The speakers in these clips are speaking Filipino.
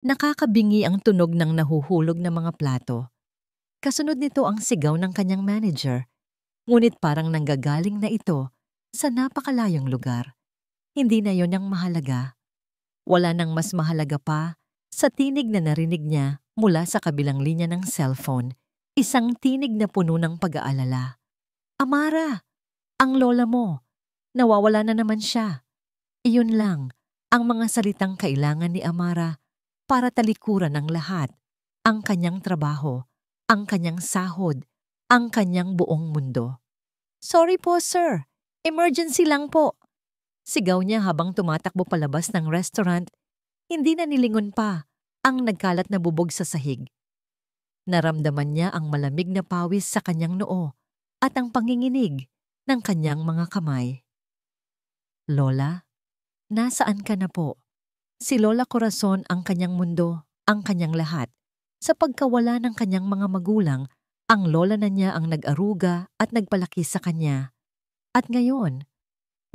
Nakakabingi ang tunog ng nahuhulog na mga plato. Kasunod nito ang sigaw ng kanyang manager, ngunit parang nanggagaling na ito sa napakalayong lugar. Hindi na yon ang mahalaga. Wala nang mas mahalaga pa sa tinig na narinig niya mula sa kabilang linya ng cellphone, isang tinig na puno ng pag-aalala. Amara, ang lola mo. Nawawala na naman siya. Iyon lang ang mga salitang kailangan ni Amara para talikuran ng lahat, ang kanyang trabaho, ang kanyang sahod, ang kanyang buong mundo. Sorry po, sir. Emergency lang po. Sigaw niya habang tumatakbo palabas ng restaurant. Hindi na nilingon pa ang nagkalat na bubog sa sahig. Naramdaman niya ang malamig na pawis sa kanyang noo at ang panginginig ng kanyang mga kamay. Lola, nasaan ka na po? Si Lola Corazon ang kanyang mundo, ang kanyang lahat. Sa pagkawala ng kanyang mga magulang, ang lola na niya ang nag-aruga at nagpalaki sa kanya. At ngayon,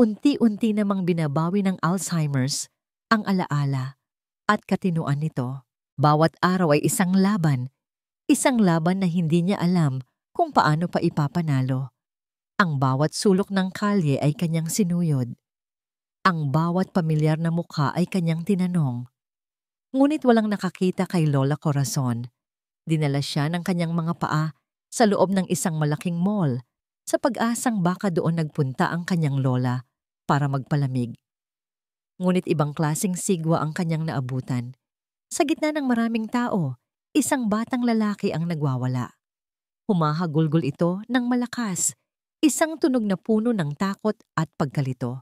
unti-unti namang binabawi ng Alzheimer's ang alaala at katinuan nito. Bawat araw ay isang laban na hindi niya alam kung paano pa ipapanalo. Ang bawat sulok ng kalye ay kanyang sinuyod. Ang bawat pamilyar na mukha ay kanyang tinanong. Ngunit walang nakakita kay Lola Corazon. Dinala siya ng kanyang mga paa sa loob ng isang malaking mall sa pag-asang baka doon nagpunta ang kanyang lola para magpalamig. Ngunit ibang klaseng sigwa ang kanyang naabutan. Sa gitna ng maraming tao, isang batang lalaki ang nagwawala. Humahagulgol ito ng malakas, isang tunog na puno ng takot at pagkalito.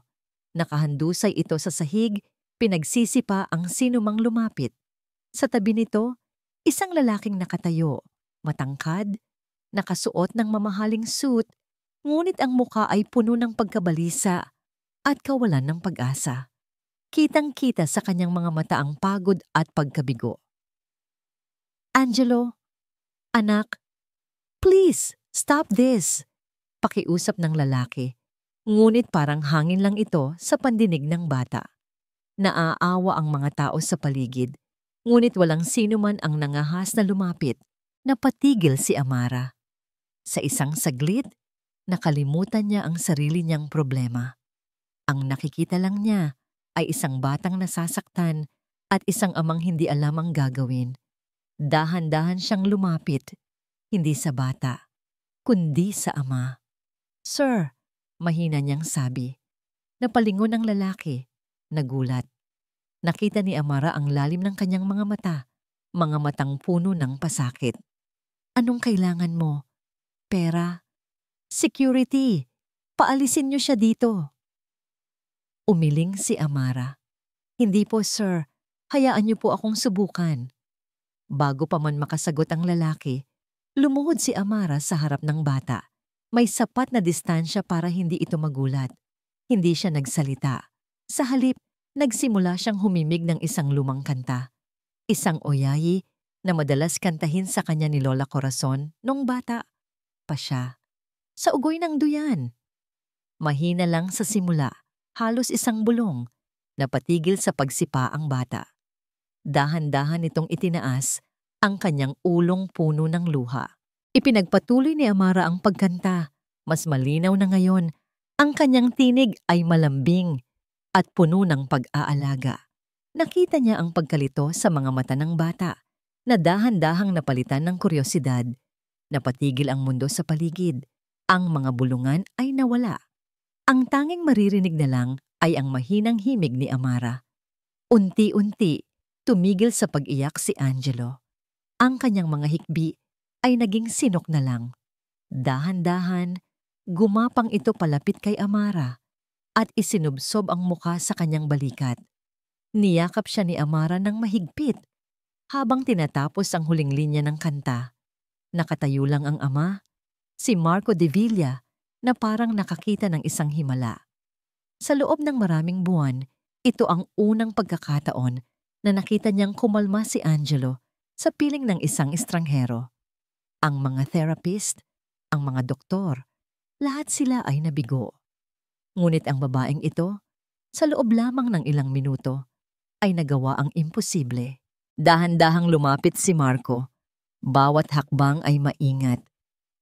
Nakahandusay ito sa sahig, pinagsisipa ang sinumang lumapit. Sa tabi nito, isang lalaking nakatayo, matangkad, nakasuot ng mamahaling suit, ngunit ang muka ay puno ng pagkabalisa at kawalan ng pag-asa. Kitang-kita sa kanyang mga mata ang pagod at pagkabigo. Angelo, anak, please, stop this. Pakiusap ng lalaki. Ngunit parang hangin lang ito sa pandinig ng bata. Naaawa ang mga tao sa paligid, ngunit walang sino man ang nangahas na lumapit na patigil si Amara. Sa isang saglit, nakalimutan niya ang sarili niyang problema. Ang nakikita lang niya ay isang batang nasasaktan at isang amang hindi alam ang gagawin. Dahan-dahan siyang lumapit, hindi sa bata, kundi sa ama. Sir, mahina niyang sabi. Napalingon ang lalaki, nagulat. Nakita ni Amara ang lalim ng kanyang mga matang puno ng pasakit. Anong kailangan mo? Pera? Security! Paalisin niyo siya dito. Umiling si Amara. Hindi po, sir. Hayaan niyo po akong subukan. Bago pa man makasagot ang lalaki, lumuhod si Amara sa harap ng bata. May sapat na distansya para hindi ito magulat. Hindi siya nagsalita. Sa halip, nagsimula siyang humimig ng isang lumang kanta. Isang oyayi na madalas kantahin sa kanya ni Lola Corazon nung bata pa siya. Sa ugoy ng duyan. Mahina lang sa simula, halos isang bulong, napatigil sa pagsipa ang bata. Dahan-dahan itong itinaas ang kanyang ulong puno ng luha. Ipinagpatuloy ni Amara ang pagkanta. Mas malinaw na ngayon, ang kanyang tinig ay malambing at puno ng pag-aalaga. Nakita niya ang pagkalito sa mga mata ng bata na dahan-dahang napalitan ng kuryosidad. Napatigil ang mundo sa paligid. Ang mga bulungan ay nawala. Ang tanging maririnig na lang ay ang mahinang himig ni Amara. Unti-unti, tumigil sa pag-iyak si Angelo. Ang kanyang mga hikbi ay naging sinok na lang. Dahan-dahan, gumapang ito palapit kay Amara at isinubsob ang muka sa kanyang balikat. Niyakap siya ni Amara ng mahigpit habang tinatapos ang huling linya ng kanta. Nakatayo lang ang ama, si Marco de Villa, na parang nakakita ng isang himala. Sa loob ng maraming buwan, ito ang unang pagkakataon na nakita niyang kumalma si Angelo sa piling ng isang estranghero. Ang mga therapist, ang mga doktor, lahat sila ay nabigo. Ngunit ang babaeng ito, sa loob lamang ng ilang minuto, ay nagawa ang imposible. Dahan-dahang lumapit si Marco. Bawat hakbang ay maingat,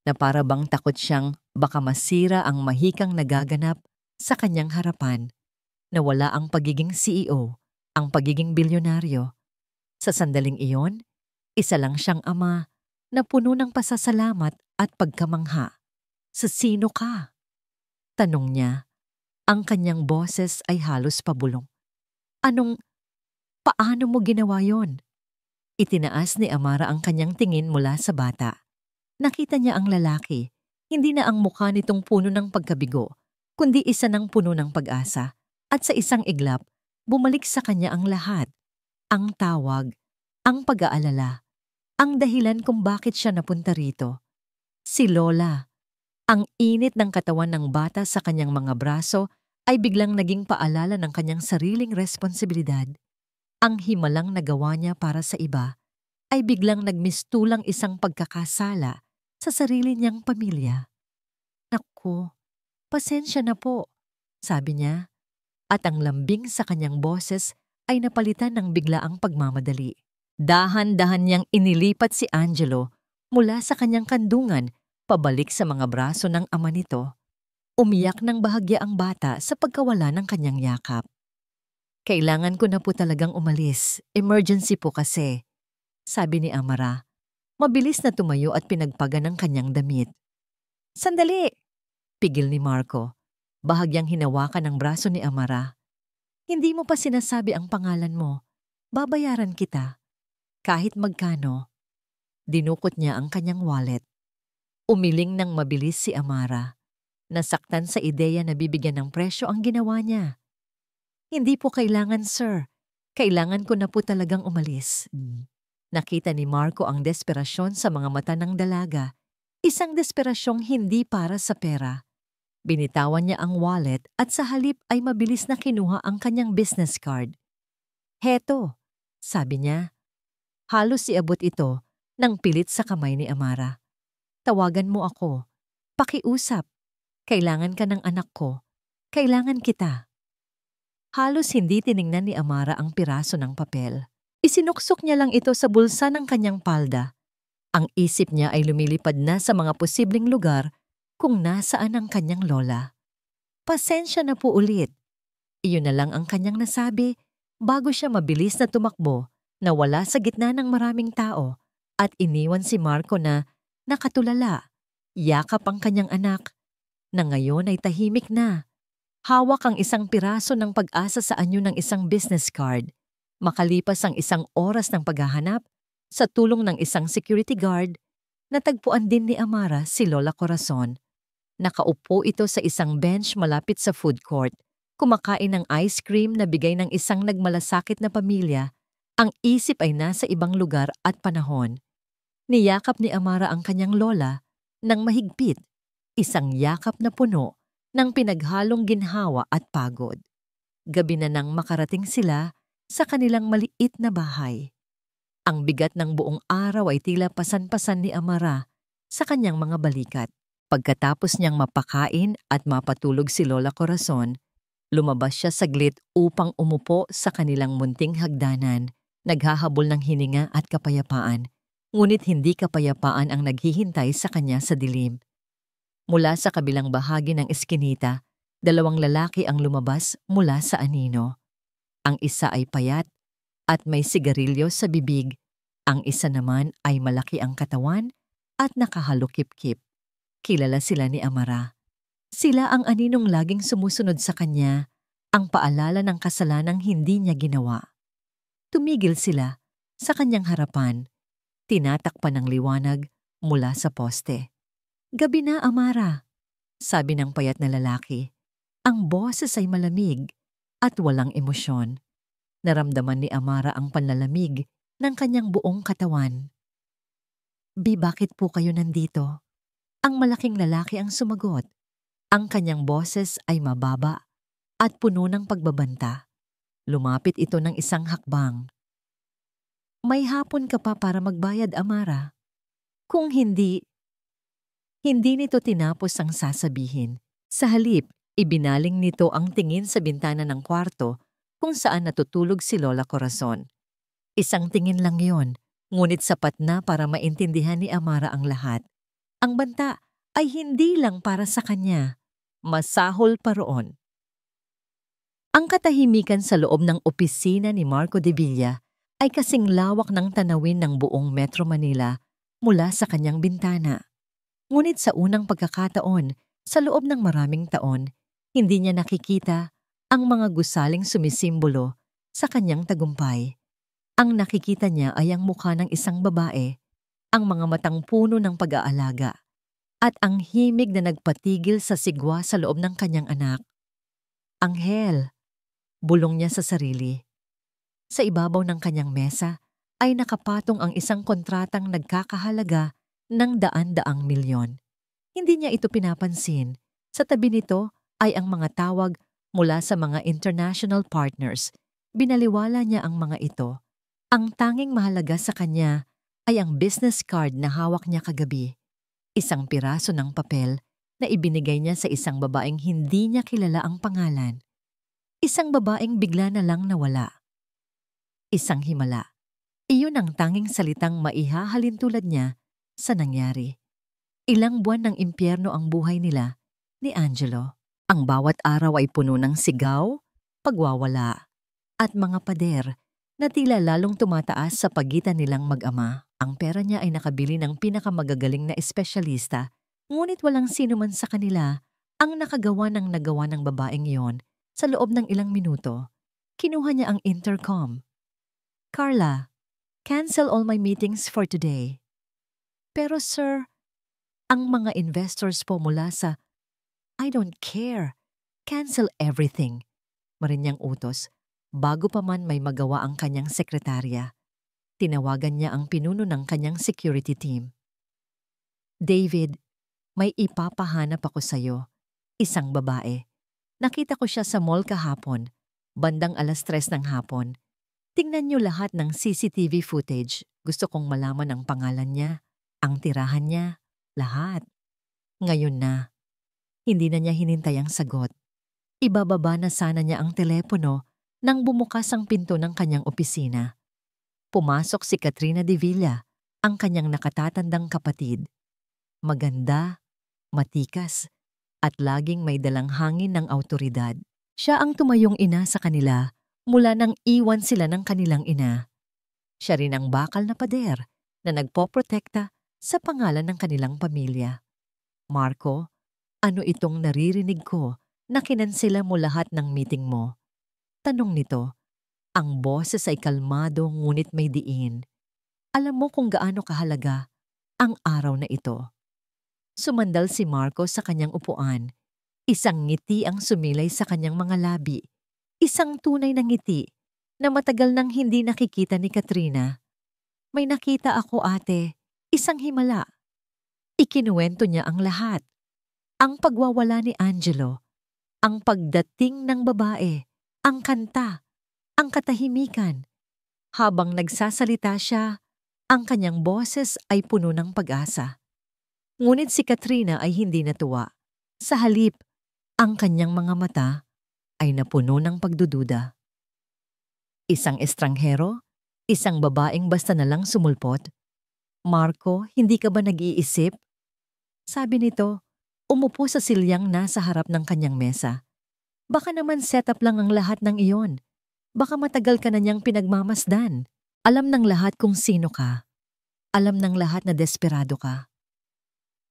na para bang takot siyang baka masira ang mahikang nagaganap sa kanyang harapan, na wala ang pagiging CEO, ang pagiging bilyonaryo. Sa sandaling iyon, isa lang siyang ama na puno ng pasasalamat at pagkamangha. Sa sino ka? Tanong niya. Ang kanyang boses ay halos pabulong. Paano mo ginawa yon? Itinaas ni Amara ang kanyang tingin mula sa bata. Nakita niya ang lalaki, hindi na ang mukha nitong puno ng pagkabigo, kundi isa ng puno ng pag-asa. At sa isang iglap, bumalik sa kanya ang lahat. Ang tawag, ang pag-aalala, ang dahilan kung bakit siya napunta rito. Si Lola. Ang init ng katawan ng bata sa kanyang mga braso ay biglang naging paalala ng kanyang sariling responsibilidad. Ang himalang nagawa niya para sa iba ay biglang nagmistulang isang pagkakasala sa sarili niyang pamilya. Naku, pasensya na po, sabi niya, at ang lambing sa kanyang boses ay napalitan ng biglaang pagmamadali. Dahan-dahan niyang inilipat si Angelo mula sa kanyang kandungan pabalik sa mga braso ng ama nito. Umiyak ng bahagya ang bata sa pagkawala ng kanyang yakap. Kailangan ko na po talagang umalis. Emergency po kasi, sabi ni Amara. Mabilis na tumayo at pinagpaga ng kanyang damit. Sandali! Pigil ni Marco. Bahagyang hinawakan ang braso ni Amara. Hindi mo pa sinasabi ang pangalan mo. Babayaran kita. Kahit magkano. Dinukot niya ang kanyang wallet. Umiling ng mabilis si Amara. Nasaktan sa ideya na bibigyan ng presyo ang ginawa niya. Hindi po kailangan, sir. Kailangan ko na po talagang umalis. Nakita ni Marco ang desperasyon sa mga mata ng dalaga. Isang desperasyong hindi para sa pera. Binitawan niya ang wallet at sa halip ay mabilis na kinuha ang kanyang business card. Heto, sabi niya. Halos iabot ito nang pilit sa kamay ni Amara. Tawagan mo ako. Pakiusap. Kailangan ka ng anak ko. Kailangan kita. Halos hindi tiningnan ni Amara ang piraso ng papel. Isinuksok niya lang ito sa bulsa ng kanyang palda. Ang isip niya ay lumilipad na sa mga posibleng lugar kung nasaan ang kanyang lola. Pasensya na po ulit. Iyon na lang ang kanyang nasabi bago siya mabilis na tumakbo na wala sa gitna ng maraming tao at iniwan si Marco na nakatulala. Yakap ang kanyang anak na ngayon ay tahimik na. Hawak ang isang piraso ng pag-asa sa anyo ng isang business card. Makalipas ang isang oras ng paghahanap, sa tulong ng isang security guard, natagpuan din ni Amara si Lola Corazon. Nakaupo ito sa isang bench malapit sa food court, kumakain ng ice cream na bigay ng isang nagmalasakit na pamilya. Ang isip ay nasa ibang lugar at panahon. Niyakap ni Amara ang kanyang lola ng mahigpit, isang yakap na puno ng pinaghalong ginhawa at pagod. Gabi na nang makarating sila sa kanilang maliit na bahay. Ang bigat ng buong araw ay tila pasan-pasan ni Amara sa kanyang mga balikat. Pagkatapos niyang mapakain at mapatulog si Lola Corazon, lumabas siya saglit upang umupo sa kanilang munting hagdanan, naghahabol ng hininga at kapayapaan. Ngunit hindi kapayapaan ang naghihintay sa kanya sa dilim. Mula sa kabilang bahagi ng eskinita, dalawang lalaki ang lumabas mula sa anino. Ang isa ay payat at may sigarilyo sa bibig. Ang isa naman ay malaki ang katawan at nakahalukip-kip. Kilala sila ni Amara. Sila ang aninong laging sumusunod sa kanya, ang paalala ng kasalanang hindi niya ginawa. Tumigil sila sa kanyang harapan, tinatakpan ng liwanag mula sa poste. Gabi na, Amara, sabi ng payat na lalaki. Ang boses ay malamig at walang emosyon. Naramdaman ni Amara ang panlalamig ng kanyang buong katawan. Bakit po kayo nandito? Ang malaking lalaki ang sumagot. Ang kanyang boses ay mababa at puno ng pagbabanta. Lumapit ito ng isang hakbang. May hapon ka pa para magbayad, Amara. Kung hindi nito tinapos ang sasabihin. Sa halip, ibinaling nito ang tingin sa bintana ng kwarto kung saan natutulog si Lola Corazon. Isang tingin lang yon, ngunit sapat na para maintindihan ni Amara ang lahat. Ang banta ay hindi lang para sa kanya. Masahol pa roon. Ang katahimikan sa loob ng opisina ni Marco de Villa ay kasing lawak ng tanawin ng buong Metro Manila mula sa kanyang bintana. Ngunit sa unang pagkakataon, sa loob ng maraming taon, hindi niya nakikita ang mga gusaling sumisimbolo sa kanyang tagumpay. Ang nakikita niya ay ang mukha ng isang babae, ang mga matang puno ng pag-aalaga, at ang himig na nagpatigil sa sigwa sa loob ng kanyang anak. Anghel, bulong niya sa sarili. Sa ibabaw ng kanyang mesa ay nakapatong ang isang kontratang nagkakahalaga ng daan-daang milyon. Hindi niya ito pinapansin. Sa tabi nito ay ang mga tawag mula sa mga international partners. Binaliwala niya ang mga ito. Ang tanging mahalaga sa kanya ay ang business card na hawak niya kagabi. Isang piraso ng papel na ibinigay niya sa isang babaeng hindi niya kilala ang pangalan. Isang babaeng bigla na lang nawala. Isang himala. Iyon ang tanging salitang maihahalin tulad niya sa nangyari. Ilang buwan ng impyerno ang buhay nila ni Angelo. Ang bawat araw ay puno ng sigaw, pagwawala, at mga pader na tila lalong tumataas sa pagitan nilang mag-ama. Ang pera niya ay nakabili ng pinakamagagaling na espesyalista, ngunit walang sino man sa kanila ang nagawa ng babaeng iyon. Sa loob ng ilang minuto, kinuha niya ang intercom. Carla, cancel all my meetings for today. Pero sir, ang mga investors po mula sa I don't care. Cancel everything. Marinyang utos, bago pa man may magawa ang kanyang sekretarya. Tinawagan niya ang pinuno ng kanyang security team. David, may ipapahanap ako sa'yo. Isang babae. Nakita ko siya sa mall kahapon, bandang 3:00 ng hapon. Tingnan niyo lahat ng CCTV footage. Gusto kong malaman ang pangalan niya, ang tirahan niya, lahat. Ngayon na. Hindi na niya hinintay ang sagot. Ibababa na sana niya ang telepono nang bumukas ang pinto ng kanyang opisina. Pumasok si Katrina de Villa, ang kanyang nakatatandang kapatid. Maganda, matikas, at laging may dalang hangin ng awtoridad. Siya ang tumayong ina sa kanila mula nang iwan sila ng kanilang ina. Siya rin ang bakal na pader na nagpoprotekta sa pangalan ng kanilang pamilya. Marco, ano itong naririnig ko na kinansela mo lahat ng meeting mo? Tanong nito. Ang boses ay kalmado ngunit may diin. Alam mo kung gaano kahalaga ang araw na ito. Sumandal si Marco sa kanyang upuan. Isang ngiti ang sumilay sa kanyang mga labi. Isang tunay na ngiti na matagal nang hindi nakikita ni Katrina. May nakita ako, ate. Isang himala. Ikinuwento niya ang lahat. Ang pagwawala ni Angelo. Ang pagdating ng babae. Ang kanta. Ang katahimikan. Habang nagsasalita siya, ang kanyang boses ay puno ng pag-asa. Ngunit si Katrina ay hindi natuwa. Sa halip, ang kanyang mga mata ay napuno ng pagdududa. Isang estranghero? Isang babaeng basta na lang sumulpot? Marco, hindi ka ba nag-iisip? Sabi nito, umupo sa silyang nasa harap ng kanyang mesa. Baka naman setup lang ang lahat ng iyon. Baka matagal ka na niyang pinagmamasdan. Alam ng lahat kung sino ka. Alam ng lahat na desperado ka.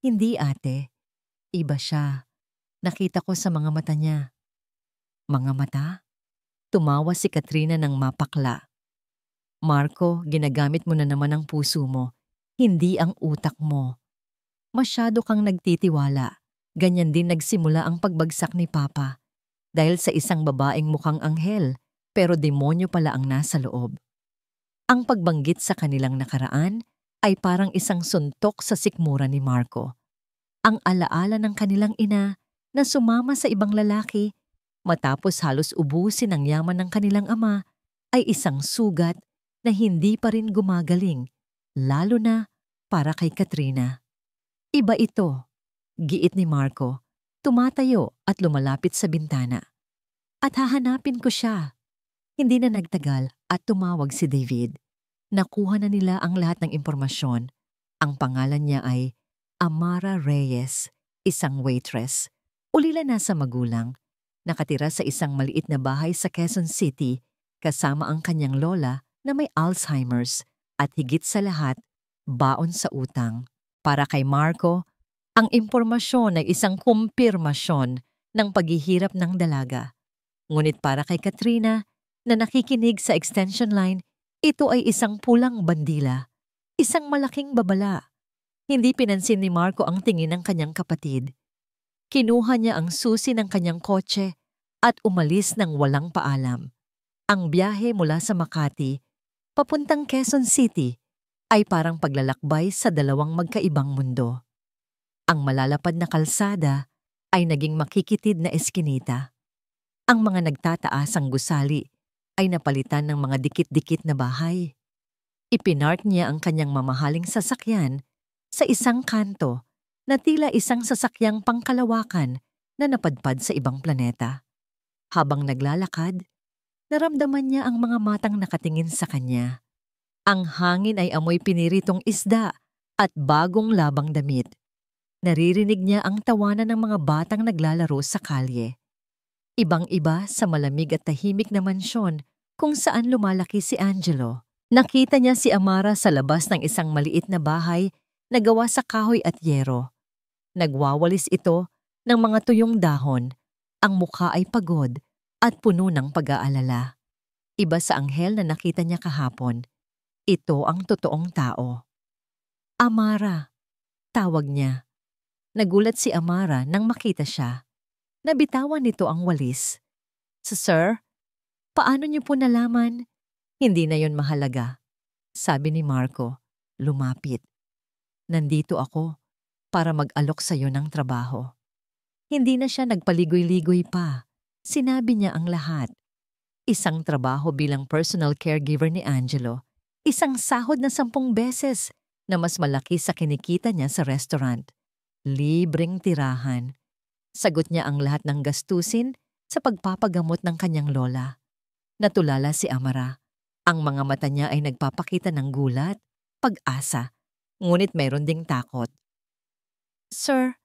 Hindi, ate. Iba siya. Nakita ko sa mga mata niya. Mga mata? Tumawa si Katrina ng mapakla. Marco, ginagamit mo na naman ang puso mo, hindi ang utak mo. Masyado kang nagtitiwala. Ganyan din nagsimula ang pagbagsak ni Papa. Dahil sa isang babaeng mukhang anghel, pero demonyo pala ang nasa loob. Ang pagbanggit sa kanilang nakaraan ay parang isang suntok sa sikmura ni Marco. Ang alaala ng kanilang ina na sumama sa ibang lalaki matapos halos ubusin ang yaman ng kanilang ama ay isang sugat na hindi pa rin gumagaling, lalo na para kay Katrina. Iba ito, giit ni Marco, tumatayo at lumalapit sa bintana. At hahanapin ko siya. Hindi na nagtagal at tumawag si David. Nakuha na nila ang lahat ng impormasyon. Ang pangalan niya ay Amara Reyes, isang waitress. Ulila na sa magulang. Nakatira sa isang maliit na bahay sa Quezon City kasama ang kanyang lola na may Alzheimer's at higit sa lahat, baon sa utang. Para kay Marco, ang impormasyon ay isang kumpirmasyon ng paghihirap ng dalaga. Ngunit para kay Katrina, na nakikinig sa extension line, ito ay isang pulang bandila, isang malaking babala. Hindi pinansin ni Marco ang tingin ng kanyang kapatid. Kinuha niya ang susi ng kanyang kotse at umalis ng walang paalam. Ang biyahe mula sa Makati, papuntang Quezon City, ay parang paglalakbay sa dalawang magkaibang mundo. Ang malalapad na kalsada ay naging makikitid na eskinita. Ang mga nagtataasang gusali ay napalitan ng mga dikit-dikit na bahay. Ipinark niya ang kanyang mamahaling sasakyan sa isang kanto na tila isang sasakyang pangkalawakan na napadpad sa ibang planeta. Habang naglalakad, naramdaman niya ang mga matang nakatingin sa kanya. Ang hangin ay amoy piniritong isda at bagong labang damit. Naririnig niya ang tawanan ng mga batang naglalaro sa kalye. Ibang-iba sa malamig at tahimik na mansyon kung saan lumalaki si Angelo. Nakita niya si Amara sa labas ng isang maliit na bahay na gawa sa kahoy at yero. Nagwawalis ito ng mga tuyong dahon. Ang mukha ay pagod at puno ng pag-aalala. Iba sa anghel na nakita niya kahapon. Ito ang totoong tao. Amara, tawag niya. Nagulat si Amara nang makita siya. Nabitawan nito ang walis. Sir, paano niyo po nalaman? Hindi na yon mahalaga. Sabi ni Marco, lumapit. Nandito ako para mag-alok sa iyo ng trabaho. Hindi na siya nagpaligoy-ligoy pa. Sinabi niya ang lahat. Isang trabaho bilang personal caregiver ni Angelo. Isang sahod na 10 beses na mas malaki sa kinikita niya sa restaurant. Libreng tirahan. Sagot niya ang lahat ng gastusin sa pagpapagamot ng kanyang lola. Natulala si Amara. Ang mga mata niya ay nagpapakita ng gulat, pag-asa, ngunit mayroon ding takot. Sir,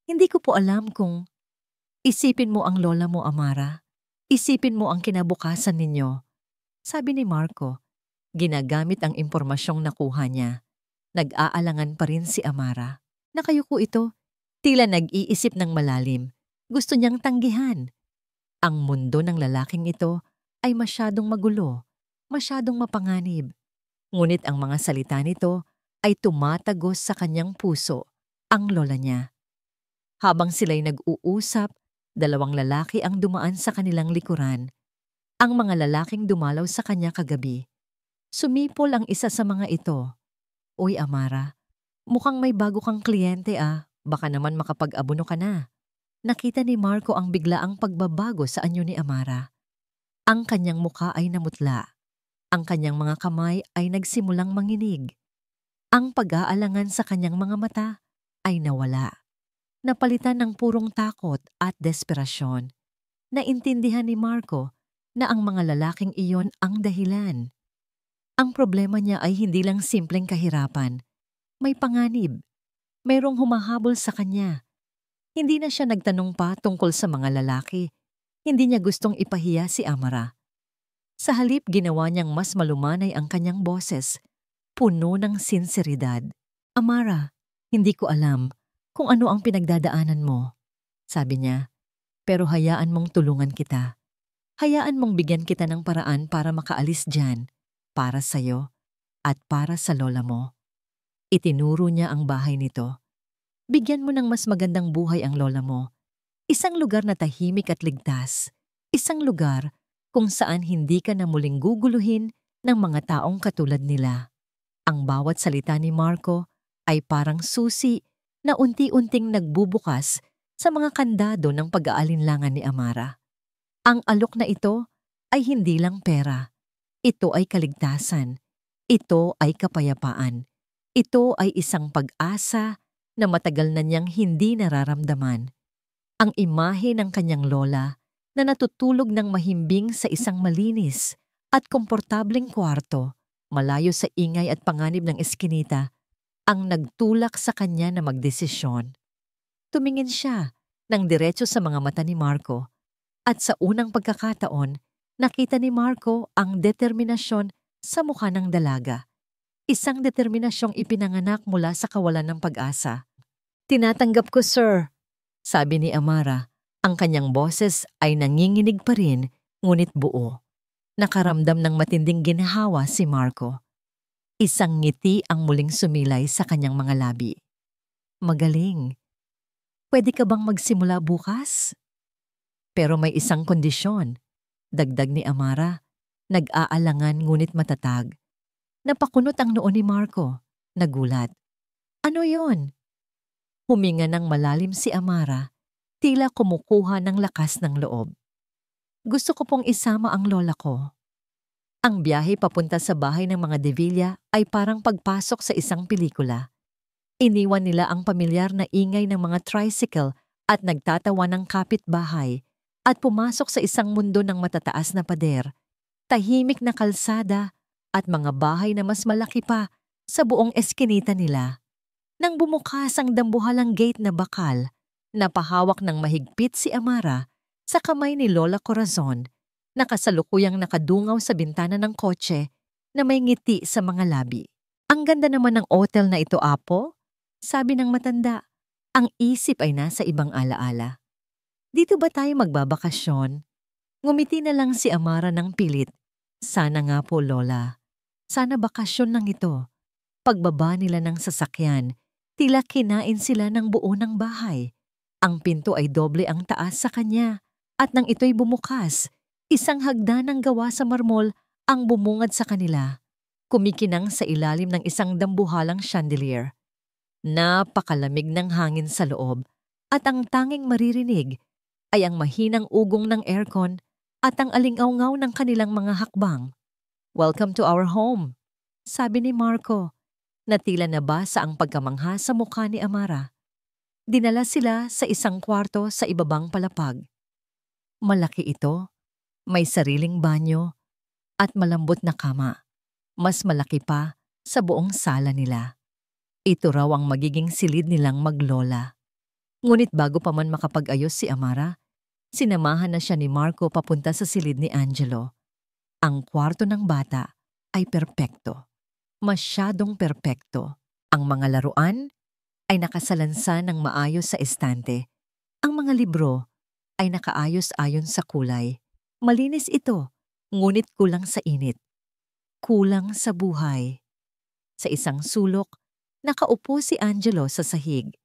hindi ko po alam kung isipin mo ang lola mo, Amara. Isipin mo ang kinabukasan ninyo. Sabi ni Marco, ginagamit ang impormasyong nakuha niya. Nag-aalangan pa rin si Amara. Nakayuko ito, tila nag-iisip ng malalim. Gusto niyang tanggihan. Ang mundo ng lalaking ito ay masyadong magulo, masyadong mapanganib. Ngunit ang mga salita nito ay tumatagos sa kanyang puso, ang lola niya. Habang sila'y nag-uusap, 2 lalaki ang dumaan sa kanilang likuran. Ang mga lalaking dumalaw sa kanya kagabi. Sumipol ang isa sa mga ito. Uy, Amara, mukhang may bago kang kliyente baka naman makapag-abono ka na. Nakita ni Marco ang biglaang pagbabago sa anyo ni Amara. Ang kanyang mukha ay namutla. Ang kanyang mga kamay ay nagsimulang manginig. Ang pag-aalangan sa kanyang mga mata ay nawala. Napalitan ng purong takot at desperasyon. Naintindihan ni Marco na ang mga lalaking iyon ang dahilan. Ang problema niya ay hindi lang simpleng kahirapan. May panganib. Mayroong humahabol sa kanya. Hindi na siya nagtanong pa tungkol sa mga lalaki. Hindi niya gustong ipahiya si Amara. Sa halip, ginawa niyang mas malumanay ang kanyang boses, puno ng sinseridad. Amara, hindi ko alam kung ano ang pinagdadaanan mo, sabi niya. Pero hayaan mong tulungan kita. Hayaan mong bigyan kita ng paraan para makaalis dyan, para sa'yo at para sa lola mo. Itinuro niya ang bahay nito. Bigyan mo ng mas magandang buhay ang lola mo. Isang lugar na tahimik at ligtas. Isang lugar kung saan hindi ka na muling guguluhin ng mga taong katulad nila. Ang bawat salita ni Marco ay parang susi na unti-unting nagbubukas sa mga kandado ng pag-aalinlangan ni Amara. Ang alok na ito ay hindi lang pera. Ito ay kaligtasan. Ito ay kapayapaan. Ito ay isang pag-asa na matagal na niyang hindi nararamdaman. Ang imahe ng kanyang lola na natutulog ng mahimbing sa isang malinis at komportableng kwarto malayo sa ingay at panganib ng eskinita, ang nagtulak sa kanya na magdesisyon. Tumingin siya ng diretso sa mga mata ni Marco at sa unang pagkakataon, nakita ni Marco ang determinasyon sa mukha ng dalaga. Isang determinasyong ipinanganak mula sa kawalan ng pag-asa. "Tinatanggap ko, sir," sabi ni Amara. Ang kanyang boses ay nanginginig pa rin, ngunit buo. Nakaramdam ng matinding ginhawa si Marco. Isang ngiti ang muling sumilay sa kanyang mga labi. "Magaling. Pwede ka bang magsimula bukas? Pero may isang kondisyon," dagdag ni Amara. Nag-aalangan ngunit matatag. Napakunot ang noo ni Marco. Nagulat. "Ano yon?" Huminga ng malalim si Amara, tila kumukuha ng lakas ng loob. "Gusto ko pong isama ang lola ko." Ang biyahe papunta sa bahay ng mga De Villa ay parang pagpasok sa isang pelikula. Iniwan nila ang pamilyar na ingay ng mga tricycle at nagtatawa ng kapitbahay at pumasok sa isang mundo ng matataas na pader, tahimik na kalsada at mga bahay na mas malaki pa sa buong eskinita nila. Nang bumukas ang dambuhalang gate na bakal, napahawak ng mahigpit si Amara sa kamay ni Lola Corazon, na kasalukuyang nakadungaw sa bintana ng kotse na may ngiti sa mga labi. "Ang ganda naman ng hotel na ito, Apo," sabi ng matanda. Ang isip ay nasa ibang alaala. "Dito ba tayo magbabakasyon?" Ngumiti na lang si Amara ng pilit. "Sana nga po, Lola. Sana bakasyon lang ito." Pagbaba nila ng sasakyan, tila kinain sila ng buo ng bahay. Ang pinto ay doble ang taas sa kanya at nang ito'y bumukas, isang hagdanang gawa sa marmol ang bumungad sa kanila, kumikinang sa ilalim ng isang dambuhalang chandelier. Napakalamig ng hangin sa loob at ang tanging maririnig ay ang mahinang ugong ng aircon at ang alingawngaw ng kanilang mga hakbang. "Welcome to our home," sabi ni Marco. Natila nabasa ang pagkamangha sa mukha ni Amara. Dinala sila sa isang kwarto sa ibabang palapag. Malaki ito, may sariling banyo at malambot na kama. Mas malaki pa sa buong sala nila. Ito raw ang magiging silid nilang maglola. Ngunit bago pa man makapag-ayos si Amara, sinamahan na siya ni Marco papunta sa silid ni Angelo. Ang kwarto ng bata ay perpekto. Masyadong perpekto. Ang mga laruan ay nakasalansa ng maayos sa estante. Ang mga libro ay nakaayos-ayon sa kulay. Malinis ito, ngunit kulang sa init. Kulang sa buhay. Sa isang sulok, nakaupo si Angelo sa sahig.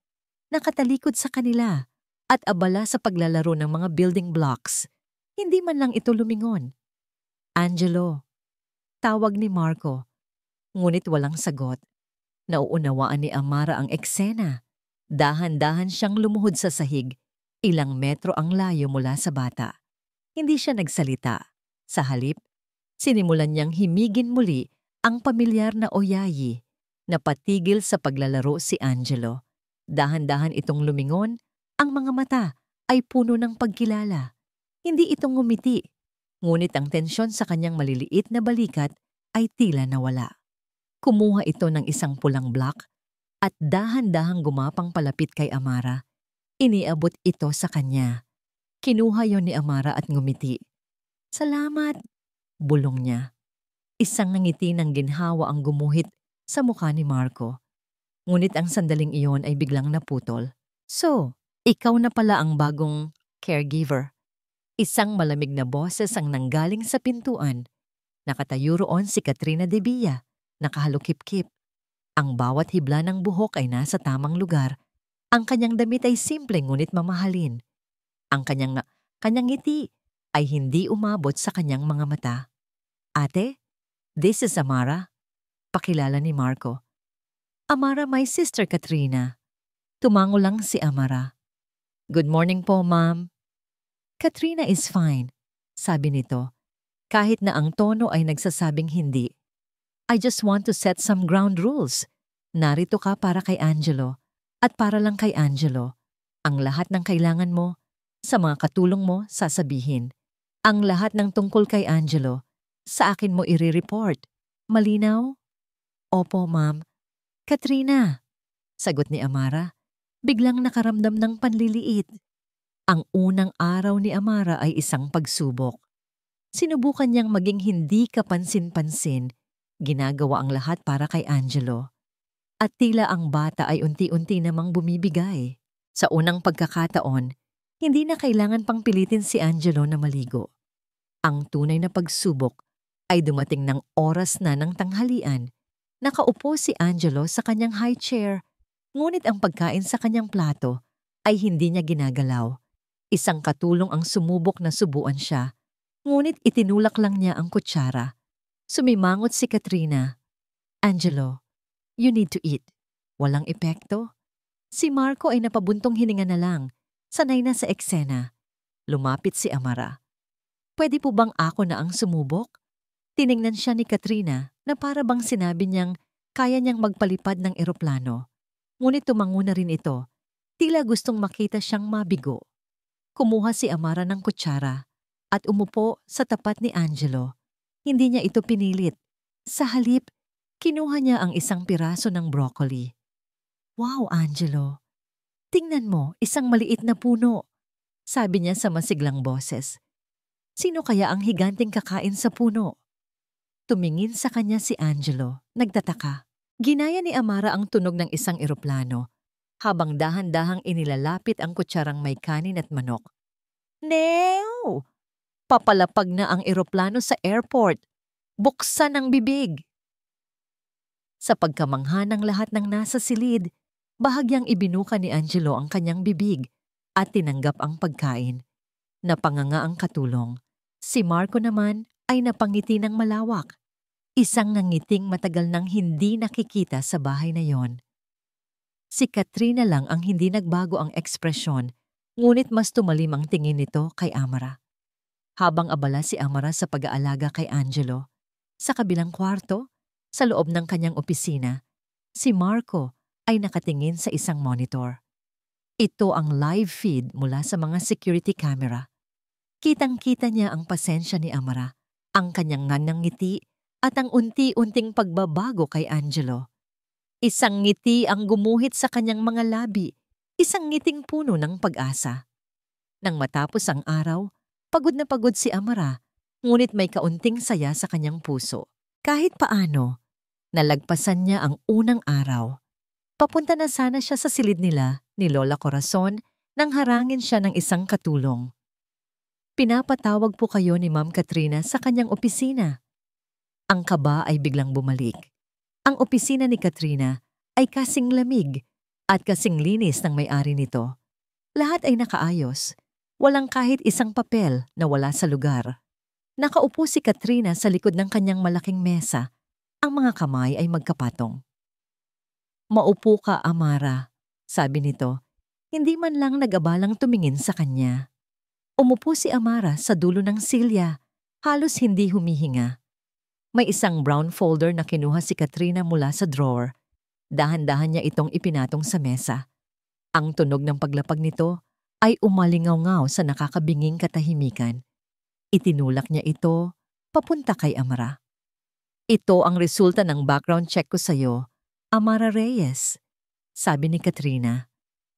Nakatalikod sa kanila at abala sa paglalaro ng mga building blocks. Hindi man lang ito lumingon. "Angelo," tawag ni Marco, ngunit walang sagot. Nauunawaan ni Amara ang eksena. Dahan-dahan siyang lumuhod sa sahig. Ilang metro ang layo mula sa bata. Hindi siya nagsalita. Sa halip, sinimulan niyang himigin muli ang pamilyar na oyayi. Napatigil sa paglalaro si Angelo. Dahan-dahan itong lumingon, ang mga mata ay puno ng pagkilala. Hindi itong ngumiti, ngunit ang tensyon sa kanyang maliliit na balikat ay tila nawala. Kumuha ito ng isang pulang block at dahan-dahang gumapang palapit kay Amara. Iniabot ito sa kanya. Kinuha yon ni Amara at ngumiti. "Salamat," bulong niya. Isang ngiti ng ginhawa ang gumuhit sa mukha ni Marco. Ngunit ang sandaling iyon ay biglang naputol. "So, ikaw na pala ang bagong caregiver." Isang malamig na boses ang nanggaling sa pintuan. Nakatayo roon si Katrina De Villa, nakahalukip-kip. Ang bawat hibla ng buhok ay nasa tamang lugar. Ang kanyang damit ay simple ngunit mamahalin. Ang kanyang ngiti ay hindi umabot sa kanyang mga mata. "Ate, this is Amara," pakilala ni Marco. "Amara, my sister Katrina." Tumango lang si Amara. "Good morning po, ma'am." "Katrina is fine," sabi nito, kahit na ang tono ay nagsasabing hindi. "I just want to set some ground rules. Narito ka para kay Angelo at para lang kay Angelo. Ang lahat ng kailangan mo, sa mga katulong mo, sasabihin. Ang lahat ng tungkol kay Angelo, sa akin mo i-report. Malinaw? Opo, ma'am. Katrina, sagot ni Amara. Biglang nakaramdam ng panliliit. Ang unang araw ni Amara ay isang pagsubok. Sinubukan niyang maging hindi kapansin-pansin. Ginagawa ang lahat para kay Angelo. At tila ang bata ay unti-unti namang bumibigay. Sa unang pagkakataon, hindi na kailangan pang pilitin si Angelo na maligo. Ang tunay na pagsubok ay dumating ng oras na ng tanghalian. Nakaupo si Angelo sa kanyang high chair, ngunit ang pagkain sa kanyang plato ay hindi niya ginagalaw. Isang katulong ang sumubok na subuan siya, ngunit itinulak lang niya ang kutsara. Sumimangot si Katrina. Angelo, you need to eat. Walang epekto. Si Marco ay napabuntong hininga na lang, sanay na sa eksena. Lumapit si Amara. Pwede po bang ako na ang sumubok? Tiningnan siya ni Katrina na para bang sinabi niyang kaya niyang magpalipad ng eroplano. Ngunit tumango na rin ito, tila gustong makita siyang mabigo. Kumuha si Amara ng kutsara at umupo sa tapat ni Angelo. Hindi niya ito pinilit. Sa halip, kinuha niya ang isang piraso ng broccoli. Wow, Angelo! Tingnan mo, isang maliit na puno, sabi niya sa masiglang boses. Sino kaya ang higanting kakain sa puno? Tumingin sa kanya si Angelo, nagtataka. Ginaya ni Amara ang tunog ng isang eroplano, habang dahan-dahang inilalapit ang kutsarang may kanin at manok. Neo! Papalapag na ang eroplano sa airport. Buksan ang bibig! Sa pagkamangha ng lahat ng nasa silid, bahagyang ibinuka ni Angelo ang kanyang bibig at tinanggap ang pagkain. Napanganga ang katulong. Si Marco naman ay napangiti ng malawak. Isang nangiting matagal nang hindi nakikita sa bahay na yon. Si Katrina lang ang hindi nagbago ang ekspresyon, ngunit mas tumalim ang tingin nito kay Amara. Habang abala si Amara sa pag-aalaga kay Angelo, sa kabilang kwarto, sa loob ng kanyang opisina, si Marco ay nakatingin sa isang monitor. Ito ang live feed mula sa mga security camera. Kitang-kita niya ang pasensya ni Amara, ang kanyang nganang ngiti at ang unti-unting pagbabago kay Angelo. Isang ngiti ang gumuhit sa kanyang mga labi, isang ngiting puno ng pag-asa. Nang matapos ang araw, pagod na pagod si Amara, ngunit may kaunting saya sa kanyang puso. Kahit paano, nalagpasan niya ang unang araw. Papunta na sana siya sa silid nila ni Lola Corazon nang harangin siya ng isang katulong. Pinapatawag po kayo ni Ma'am Katrina sa kanyang opisina. Ang kaba ay biglang bumalik. Ang opisina ni Katrina ay kasing lamig at kasing linis ng may-ari nito. Lahat ay nakaayos. Walang kahit isang papel na wala sa lugar. Nakaupo si Katrina sa likod ng kanyang malaking mesa. Ang mga kamay ay magkapatong. Maupo ka, Amara, sabi nito. Hindi man lang nag-abalang tumingin sa kanya. Umupo si Amara sa dulo ng silya, halos hindi humihinga. May isang brown folder na kinuha si Katrina mula sa drawer. Dahan-dahan niya itong ipinatong sa mesa. Ang tunog ng paglapag nito ay umalingaw-ngaw sa nakakabinging katahimikan. Itinulak niya ito papunta kay Amara. Ito ang resulta ng background check ko sa iyo, Amara Reyes, sabi ni Katrina.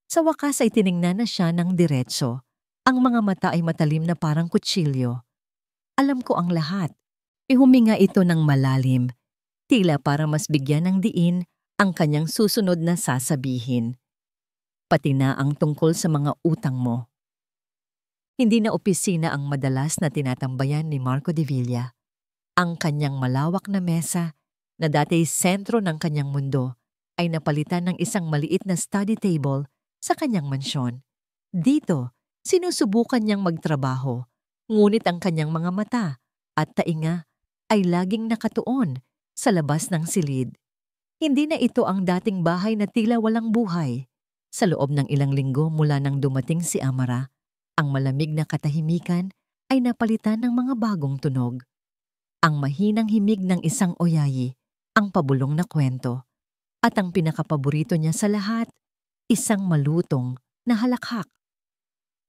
Sa wakas ay tiningnan na siya ng diretso. Ang mga mata ay matalim na parang kutsilyo. Alam ko ang lahat. Ihuminga ito ng malalim, tila para mas bigyan ng diin ang kanyang susunod na sasabihin. Pati na ang tungkol sa mga utang mo. Hindi na opisina ang madalas na tinatambayan ni Marco de Villa. Ang kanyang malawak na mesa, na dati sentro ng kanyang mundo, ay napalitan ng isang maliit na study table sa kanyang mansyon. Dito, sinusubukan niyang magtrabaho, ngunit ang kanyang mga mata at tainga ay laging nakatuon sa labas ng silid. Hindi na ito ang dating bahay na tila walang buhay. Sa loob ng ilang linggo mula nang dumating si Amara, ang malamig na katahimikan ay napalitan ng mga bagong tunog. Ang mahinang himig ng isang oyayi, ang pabulong na kwento, at ang pinakapaborito niya sa lahat, isang malutong na halakhak.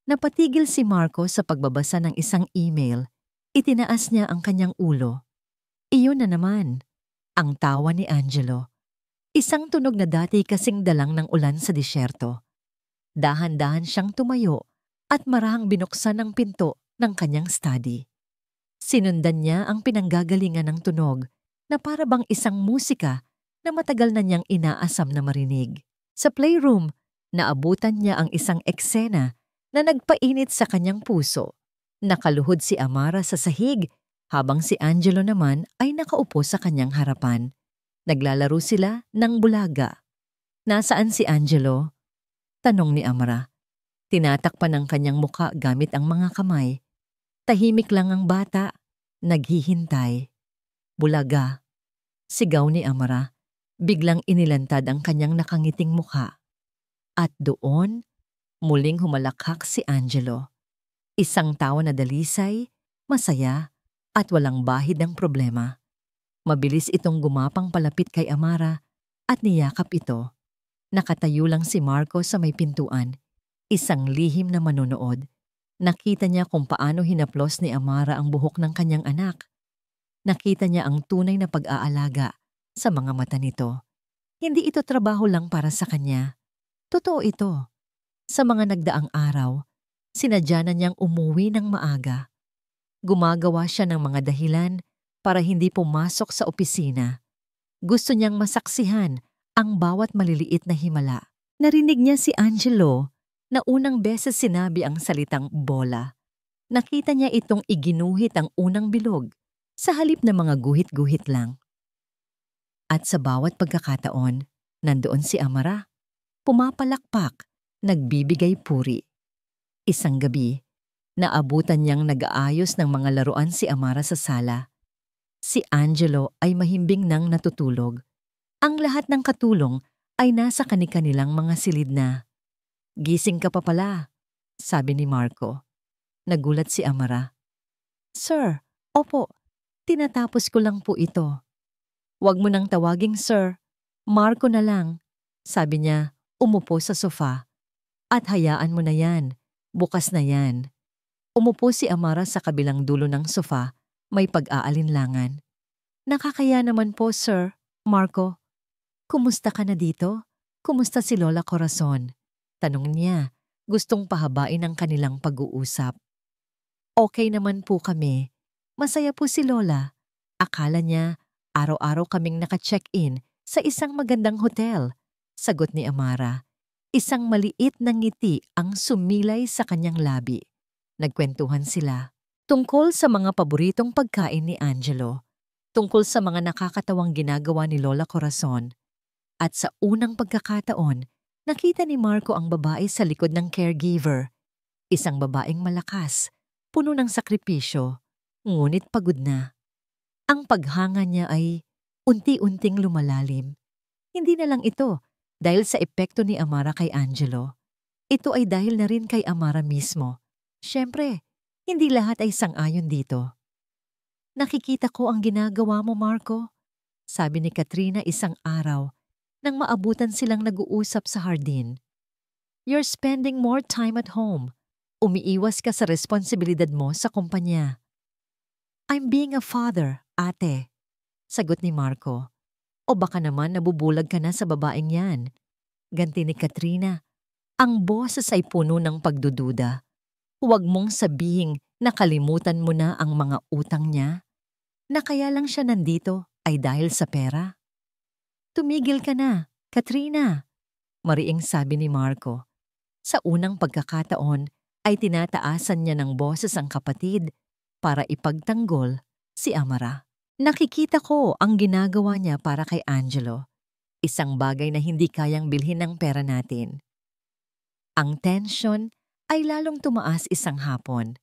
Napatigil si Marco sa pagbabasa ng isang email. Itinaas niya ang kanyang ulo. Iyon na naman. Ang tawa ni Angelo. Isang tunog na dati kasing dalang ng ulan sa disyerto. Dahan-dahan siyang tumayo at marahang binuksan ang pinto ng kanyang study. Sinundan niya ang pinanggagalingan ng tunog na para bang isang musika na matagal na niyang inaasam na marinig. Sa playroom, naabutan niya ang isang eksena na nagpainit sa kanyang puso. Nakaluhod si Amara sa sahig habang si Angelo naman ay nakaupo sa kanyang harapan. Naglalaro sila ng bulaga. "Nasaan si Angelo?" tanong ni Amara. Tinatakpan ang kanyang muka gamit ang mga kamay. Tahimik lang ang bata, naghihintay. "Bulaga," sigaw ni Amara. Biglang inilantad ang kanyang nakangiting mukha. At doon, muling humalakhak si Angelo. Isang tawa na dalisay, masaya, at walang bahid ng problema. Mabilis itong gumapang palapit kay Amara at niyakap ito. Nakatayo lang si Marco sa may pintuan, isang lihim na manonood. Nakita niya kung paano hinaplos ni Amara ang buhok ng kanyang anak. Nakita niya ang tunay na pag-aalaga sa mga mata nito. Hindi ito trabaho lang para sa kanya. Totoo ito. Sa mga nagdaang araw, sinadya na niyang umuwi ng maaga. Gumagawa siya ng mga dahilan para hindi pumasok sa opisina. Gusto niyang masaksihan ang bawat maliliit na himala. Narinig niya si Angelo na unang beses sinabi ang salitang bola. Nakita niya itong iginuhit ang unang bilog sa halip na mga guhit-guhit lang. At sa bawat pagkakataon, nandoon si Amara, pumapalakpak, nagbibigay puri. Isang gabi, naabutan niyang nag-aayos ng mga laruan si Amara sa sala. Si Angelo ay mahimbing nang natutulog. Ang lahat ng katulong ay nasa kani-kanilang mga silid na. "Gising ka pa pala," sabi ni Marco. Nagulat si Amara. "Sir, opo, tinatapos ko lang po ito." "Huwag mo nang tawaging sir, Marco na lang," sabi niya, umupo sa sofa. "At hayaan mo na yan, bukas na yan." Umupo si Amara sa kabilang dulo ng sofa, may pag-aalinlangan. "Nakakaya naman po, Sir Marco. Kumusta ka na dito? Kumusta si Lola Corazon?" tanong niya, gustong pahabain ang kanilang pag-uusap. "Okay naman po kami. Masaya po si Lola. Akala niya, araw-araw kaming naka-check-in sa isang magandang hotel," sagot ni Amara. Isang maliit na ngiti ang sumilay sa kanyang labi. Nagkwentuhan sila tungkol sa mga paboritong pagkain ni Angelo, tungkol sa mga nakakatawang ginagawa ni Lola Corazon. At sa unang pagkakataon, nakita ni Marco ang babae sa likod ng caregiver. Isang babaeng malakas, puno ng sakripisyo, ngunit pagod na. Ang paghanga niya ay unti-unting lumalalim. Hindi na lang ito dahil sa epekto ni Amara kay Angelo. Ito ay dahil na rin kay Amara mismo. Siyempre, hindi lahat ay sang-ayon dito. "Nakikita ko ang ginagawa mo, Marco," sabi ni Katrina isang araw nang maabutan silang nag-uusap sa hardin. "You're spending more time at home. Umiiwas ka sa responsibilidad mo sa kumpanya." "I'm being a father, ate," sagot ni Marco. "O baka naman nabubulag ka na sa babaeng yan," ganti ni Katrina. Ang boses ay puno ng pagdududa. "Huwag mong sabihing nakalimutan mo na ang mga utang niya, na kaya lang siya nandito ay dahil sa pera." "Tumigil ka na, Katrina," mariing sabi ni Marco. Sa unang pagkakataon ay tinataasan niya ng boses ang kapatid para ipagtanggol si Amara. "Nakikita ko ang ginagawa niya para kay Angelo. Isang bagay na hindi kayang bilhin ng pera natin." Ang tensyon ay lalong tumaas isang hapon.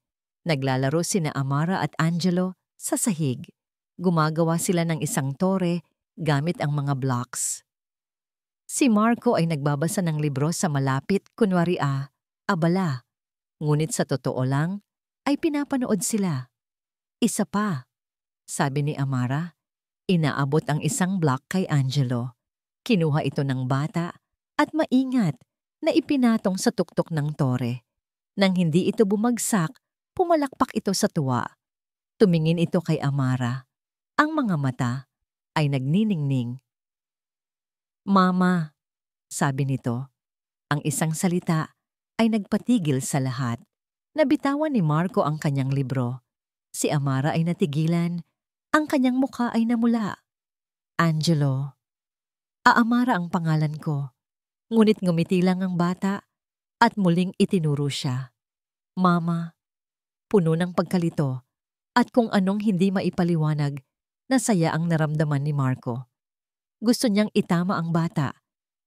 Naglalaro sina Amara at Angelo sa sahig. Gumagawa sila ng isang tore gamit ang mga blocks. Si Marco ay nagbabasa ng libro sa malapit, kunwari abala. Ngunit sa totoo lang, ay pinapanood sila. "Isa pa," sabi ni Amara. Inaabot ang isang block kay Angelo. Kinuha ito ng bata at maingat na ipinatong sa tuktok ng tore. Nang hindi ito bumagsak, pumalakpak ito sa tuwa. Tumingin ito kay Amara. Ang mga mata ay nagniningning. "Mama," sabi nito. Ang isang salita ay nagpatigil sa lahat. Nabitawan ni Marco ang kanyang libro. Si Amara ay natigilan. Ang kanyang mukha ay namula. "Angelo." Amara ang pangalan ko. Ngunit ngumiti lang ang bata at muling itinuro siya. "Mama." Puno ng pagkalito at kung anong hindi maipaliwanag, nasaya ang naramdaman ni Marco. Gusto niyang itama ang bata,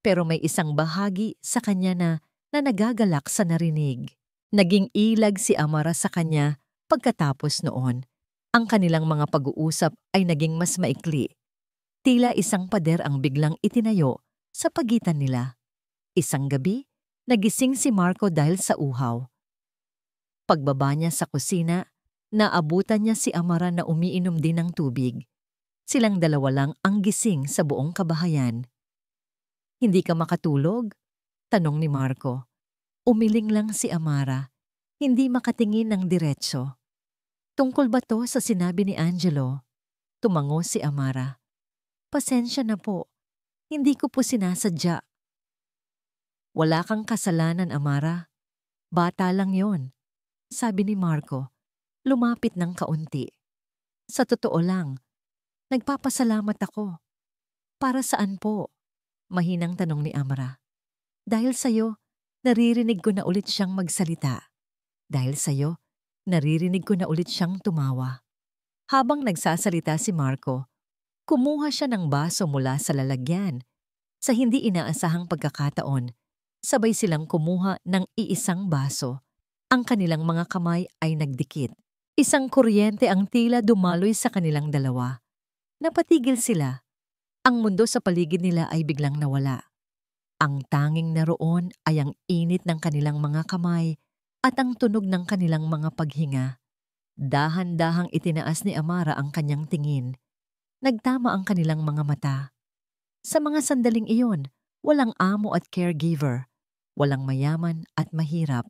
pero may isang bahagi sa kanya na nagagalak sa narinig. Naging ilag si Amara sa kanya pagkatapos noon. Ang kanilang mga pag-uusap ay naging mas maikli. Tila isang pader ang biglang itinayo sa pagitan nila. Isang gabi, nagising si Marco dahil sa uhaw. Pagbaba niya sa kusina, naabutan niya si Amara na umiinom din ng tubig. Silang dalawa lang ang gising sa buong kabahayan. "Hindi ka makatulog?" tanong ni Marco. Umiling lang si Amara, hindi makatingin ng diretso. "Tungkol ba to sa sinabi ni Angelo?" Tumango si Amara. "Pasensya na po, hindi ko po sinasadya." "Wala kang kasalanan, Amara. Bata lang yon," sabi ni Marco, lumapit ng kaunti. "Sa totoo lang, nagpapasalamat ako." "Para saan po?" mahinang tanong ni Amara. "Dahil sa'yo, naririnig ko na ulit siyang magsalita. Dahil sa'yo, naririnig ko na ulit siyang tumawa." Habang nagsasalita si Marco, kumuha siya ng baso mula sa lalagyan. Sa hindi inaasahang pagkakataon, sabay silang kumuha ng iisang baso. Ang kanilang mga kamay ay nagdikit. Isang kuryente ang tila dumaloy sa kanilang dalawa. Napatigil sila. Ang mundo sa paligid nila ay biglang nawala. Ang tanging naroon ay ang init ng kanilang mga kamay at ang tunog ng kanilang mga paghinga. Dahan-dahang itinaas ni Amara ang kanyang tingin. Nagtama ang kanilang mga mata. Sa mga sandaling iyon, walang amo at caregiver, walang mayaman at mahirap.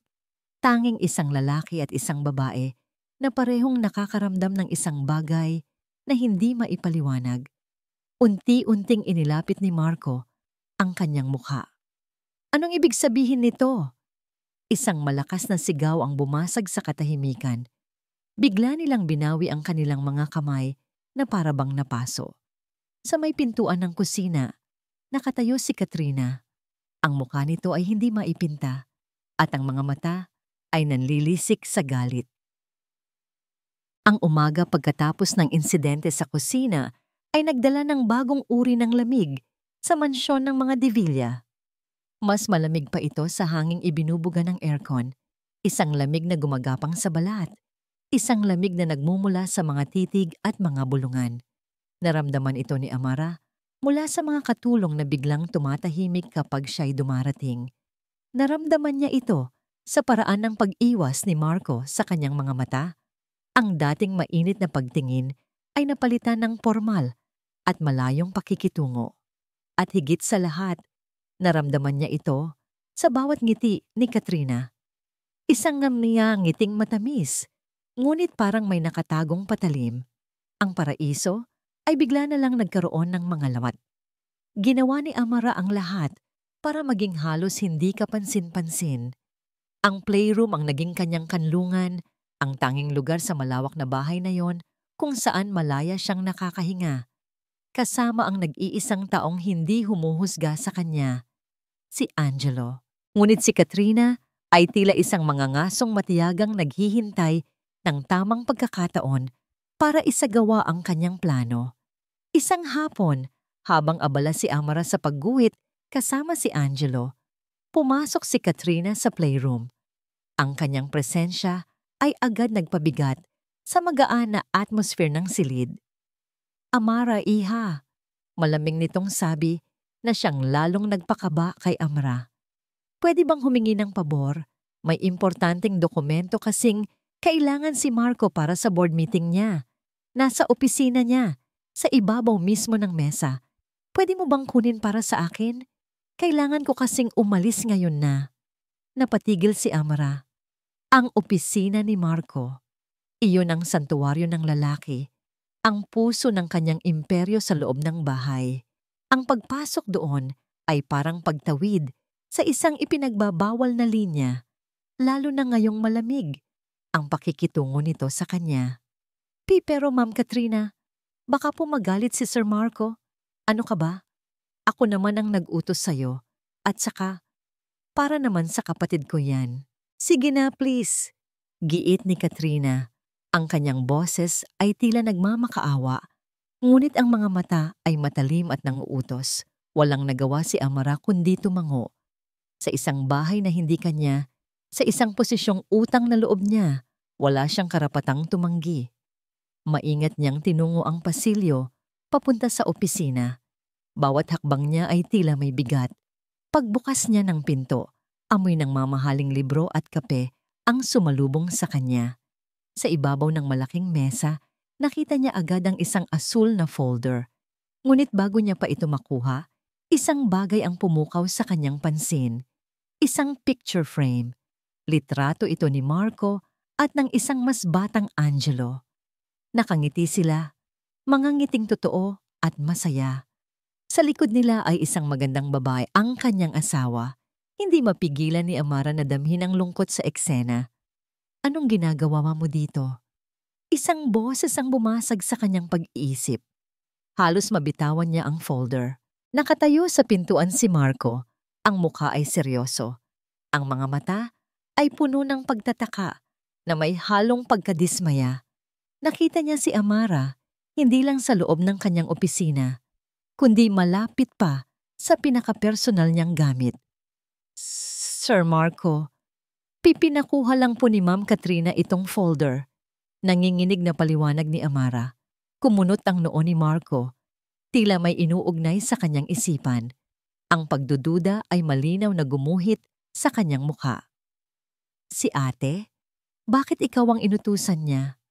Tanging isang lalaki at isang babae na parehong nakakaramdam ng isang bagay na hindi maipaliwanag. Unti-unting inilapit ni Marco ang kanyang mukha. "Anong ibig sabihin nito?" Isang malakas na sigaw ang bumasag sa katahimikan. Bigla nilang binawi ang kanilang mga kamay na parabang napaso. Sa may pintuan ng kusina, nakatayo si Katrina. Ang mukha nito ay hindi maipinta at ang mga mata ay nanlilisik sa galit. Ang umaga pagkatapos ng insidente sa kusina ay nagdala ng bagong uri ng lamig sa mansyon ng mga De Villa. Mas malamig pa ito sa hanging ibinubuga ng aircon, isang lamig na gumagapang sa balat, isang lamig na nagmumula sa mga titig at mga bulungan. Naramdaman ito ni Amara mula sa mga katulong na biglang tumatahimik kapag siya'y dumarating. Naramdaman niya ito sa paraan ng pag-iwas ni Marco sa kanyang mga mata. Ang dating mainit na pagtingin ay napalitan ng formal at malayong pakikitungo. At higit sa lahat, naramdaman niya ito sa bawat ngiti ni Katrina. Isang ngiting matamis, ngunit parang may nakatagong patalim. Ang paraiso ay bigla na lang nagkaroon ng mga lawat. Ginawa ni Amara ang lahat para maging halos hindi kapansin-pansin. Ang playroom ang naging kanyang kanlungan, ang tanging lugar sa malawak na bahay na yon kung saan malaya siyang nakakahinga. Kasama ang nag-iisang taong hindi humuhusga sa kanya, si Angelo. Ngunit si Katrina ay tila isang mangangasong matiyagang naghihintay ng tamang pagkakataon para isagawa ang kanyang plano. Isang hapon, habang abala si Amara sa pagguhit kasama si Angelo, pumasok si Katrina sa playroom. Ang kanyang presensya ay agad nagpabigat sa magaan na atmosphere ng silid. "Amara, iha," malamig nitong sabi na siyang lalong nagpakaba kay Amara. "Pwede bang humingi ng pabor? May importanteng dokumento kasing kailangan si Marco para sa board meeting niya. Nasa opisina niya, sa ibabaw mismo ng mesa. Pwede mo bang kunin para sa akin? Kailangan ko kasing umalis ngayon na." Napatigil si Amara. Ang opisina ni Marco. Iyon ang santuwaryo ng lalaki. ang puso ng kanyang imperyo sa loob ng bahay. Ang pagpasok doon ay parang pagtawid sa isang ipinagbabawal na linya, lalo na ngayong malamig ang pakikitungo nito sa kanya. Pero Ma'am Katrina, baka po magalit si Sir Marco. Ano ka ba? Ako naman ang nag-utos sa'yo. At saka, para naman sa kapatid ko yan. Sige na please. Giit ni Katrina. Ang kanyang boses ay tila nagmamakaawa. Ngunit ang mga mata ay matalim at nanguutos. Walang nagawa si Amara kundi tumango. Sa isang bahay na hindi kanya, sa isang posisyong utang na loob niya, wala siyang karapatang tumanggi. Maingat niyang tinungo ang pasilyo, papunta sa opisina. Bawat hakbang niya ay tila may bigat. Pagbukas niya ng pinto, amoy ng mamahaling libro at kape ang sumalubong sa kanya. Sa ibabaw ng malaking mesa, nakita niya agad ang isang asul na folder. Ngunit bago niya pa ito makuha, isang bagay ang pumukaw sa kanyang pansin. Isang picture frame. Litrato ito ni Marco at ng isang mas batang Angelo. Nakangiti sila, mga ngiting totoo at masaya. Sa likod nila ay isang magandang babae, ang kanyang asawa. Hindi mapigilan ni Amara na damhin ang lungkot sa eksena. Anong ginagawa mo dito? Isang boses ang bumasag sa kanyang pag-iisip. Halos mabitawan niya ang folder. Nakatayo sa pintuan si Marco. Ang mukha ay seryoso. Ang mga mata ay puno ng pagtataka na may halong pagkadismaya. Nakita niya si Amara hindi lang sa loob ng kanyang opisina, kundi malapit pa sa pinakapersonal niyang gamit. Sir Marco, pipinakuha lang po ni Ma'am Katrina itong folder. Nanginginig na paliwanag ni Amara. Kumunot ang noo ni Marco. Tila may inuugnay sa kanyang isipan. Ang pagdududa ay malinaw na gumuhit sa kanyang mukha. Si ate? Bakit ikaw ang inutusan niya?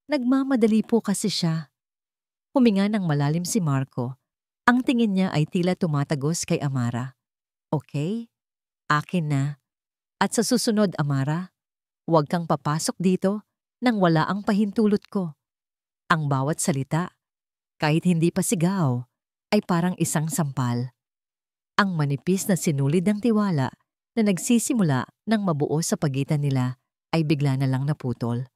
Nagmamadali po kasi siya. Huminga ng malalim si Marco. Ang tingin niya ay tila tumatagos kay Amara. Okay? Akin na. At sa susunod, Amara, huwag kang papasok dito nang wala ang pahintulot ko. Ang bawat salita, kahit hindi pa sigaw, ay parang isang sampal. Ang manipis na sinulid ng tiwala na nagsisimula ng mabuo sa pagitan nila ay bigla na lang naputol.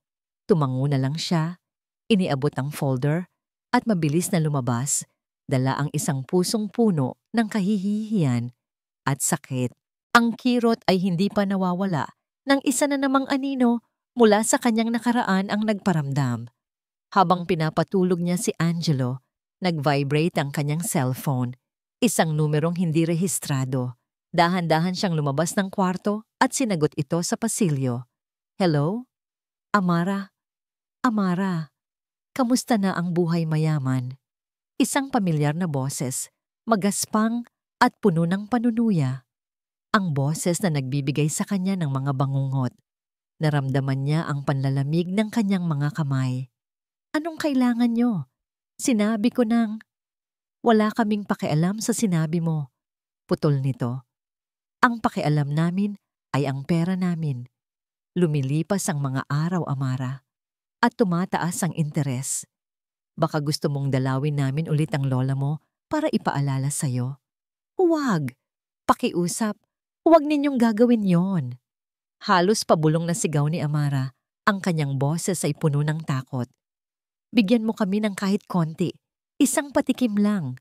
Tumango na lang siya, iniabot ang folder at mabilis na lumabas, dala ang isang pusong puno ng kahihihiyan at sakit. Ang kirot ay hindi pa nawawala nang isa na namang anino mula sa kanyang nakaraan ang nagparamdam. Habang pinapatulog niya si Angelo, nag-vibrate ang kanyang cellphone, isang numerong hindi rehistrado. Dahan-dahan siyang lumabas ng kwarto at sinagot ito sa pasilyo. Hello? Amara? Amara, kamusta na ang buhay mayaman? Isang pamilyar na boses, magaspang at puno ng panunuya. Ang boses na nagbibigay sa kanya ng mga bangungot. Naramdaman niya ang panlalamig ng kanyang mga kamay. Anong kailangan niyo? Sinabi ko nang, wala kaming pakialam sa sinabi mo. Putol nito. Ang pakialam namin ay ang pera namin. Lumilipas ang mga araw, Amara. At tumataas ang interes. Baka gusto mong dalawin namin ulit ang lola mo para ipaalala sa'yo. Huwag! Pakiusap, huwag ninyong gagawin yon. Halos pabulong na sigaw ni Amara. Ang kanyang boses ay puno ng takot. Bigyan mo kami ng kahit konti, isang patikim lang,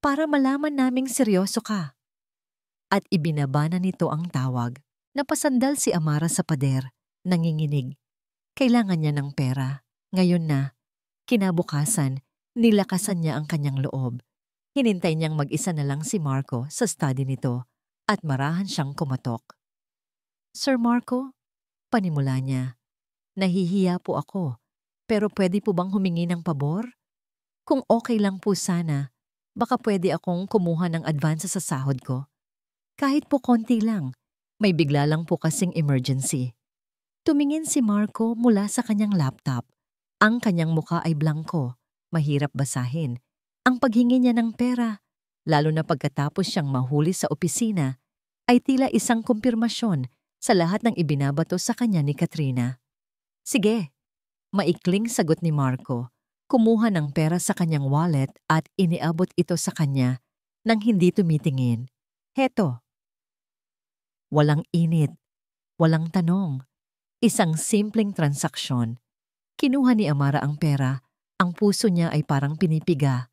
para malaman naming seryoso ka. At ibinaba na nito ang tawag. Napasandal si Amara sa pader, nanginginig. Kailangan niya ng pera. Ngayon na, kinabukasan, nilakasan niya ang kanyang loob. Hinintay niyang mag-isa na lang si Marco sa study nito at marahan siyang kumatok. Sir Marco, panimula niya. Nahihiya po ako, pero pwede po bang humingi ng pabor? Kung okay lang po sana, baka pwede akong kumuha ng advance sa sahod ko. Kahit po konti lang, may bigla lang po kasing emergency. Tumingin si Marco mula sa kanyang laptop. Ang kanyang muka ay blanko, mahirap basahin. Ang paghingi niya ng pera, lalo na pagkatapos siyang mahuli sa opisina, ay tila isang kumpirmasyon sa lahat ng ibinabato sa kanya ni Katrina. Sige, maikling sagot ni Marco. Kumuha ng pera sa kanyang wallet at iniabot ito sa kanya nang hindi tumitingin. Heto. Walang init, walang tanong. Isang simpleng transaksyon. Kinuha ni Amara ang pera, ang puso niya ay parang pinipiga.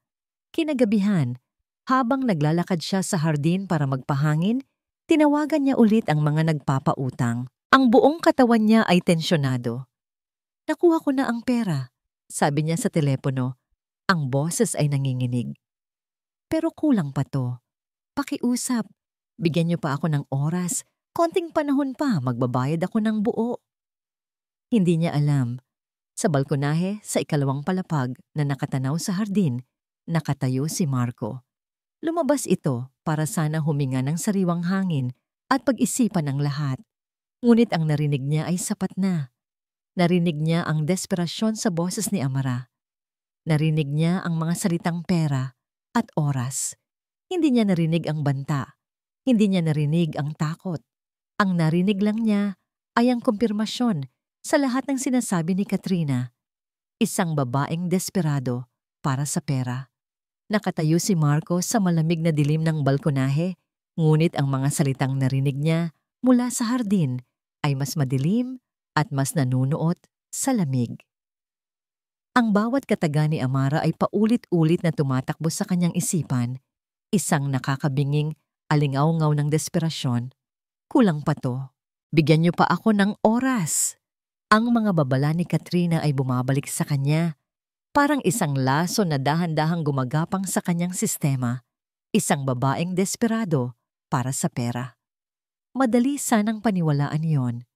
Kinagabihan, habang naglalakad siya sa hardin para magpahangin, tinawagan niya ulit ang mga nagpapautang. Ang buong katawan niya ay tensyonado. Nakuha ko na ang pera, sabi niya sa telepono. Ang boses ay nanginginig. Pero kulang pa to. Pakiusap. Bigyan niyo pa ako ng oras. Konting panahon pa, magbabayad ako ng buo. Hindi niya alam. Sa balkonahe, sa ikalawang palapag na nakatanaw sa hardin, nakatayo si Marco. Lumabas ito para sana huminga ng sariwang hangin at pag-isipan ng lahat. Ngunit ang narinig niya ay sapat na. Narinig niya ang desperasyon sa boses ni Amara. Narinig niya ang mga salitang pera at oras. Hindi niya narinig ang banta. Hindi niya narinig ang takot. Ang narinig lang niya ay ang kumpirmasyon sa lahat ng sinasabi ni Katrina. Isang babaeng desperado para sa pera. Nakatayo si Marco sa malamig na dilim ng balkonahe, ngunit ang mga salitang narinig niya mula sa hardin ay mas madilim at mas nanunuot sa lamig. Ang bawat kataga ni Amara ay paulit-ulit na tumatakbo sa kanyang isipan, isang nakakabinging alingaw-ngaw ng desperasyon. Kulang pa to. Bigyan niyo pa ako ng oras. Ang mga babala ni Katrina ay bumabalik sa kanya. Parang isang laso na dahan-dahang gumagapang sa kanyang sistema. Isang babaeng desperado para sa pera. Madali sanang paniwalaan yon.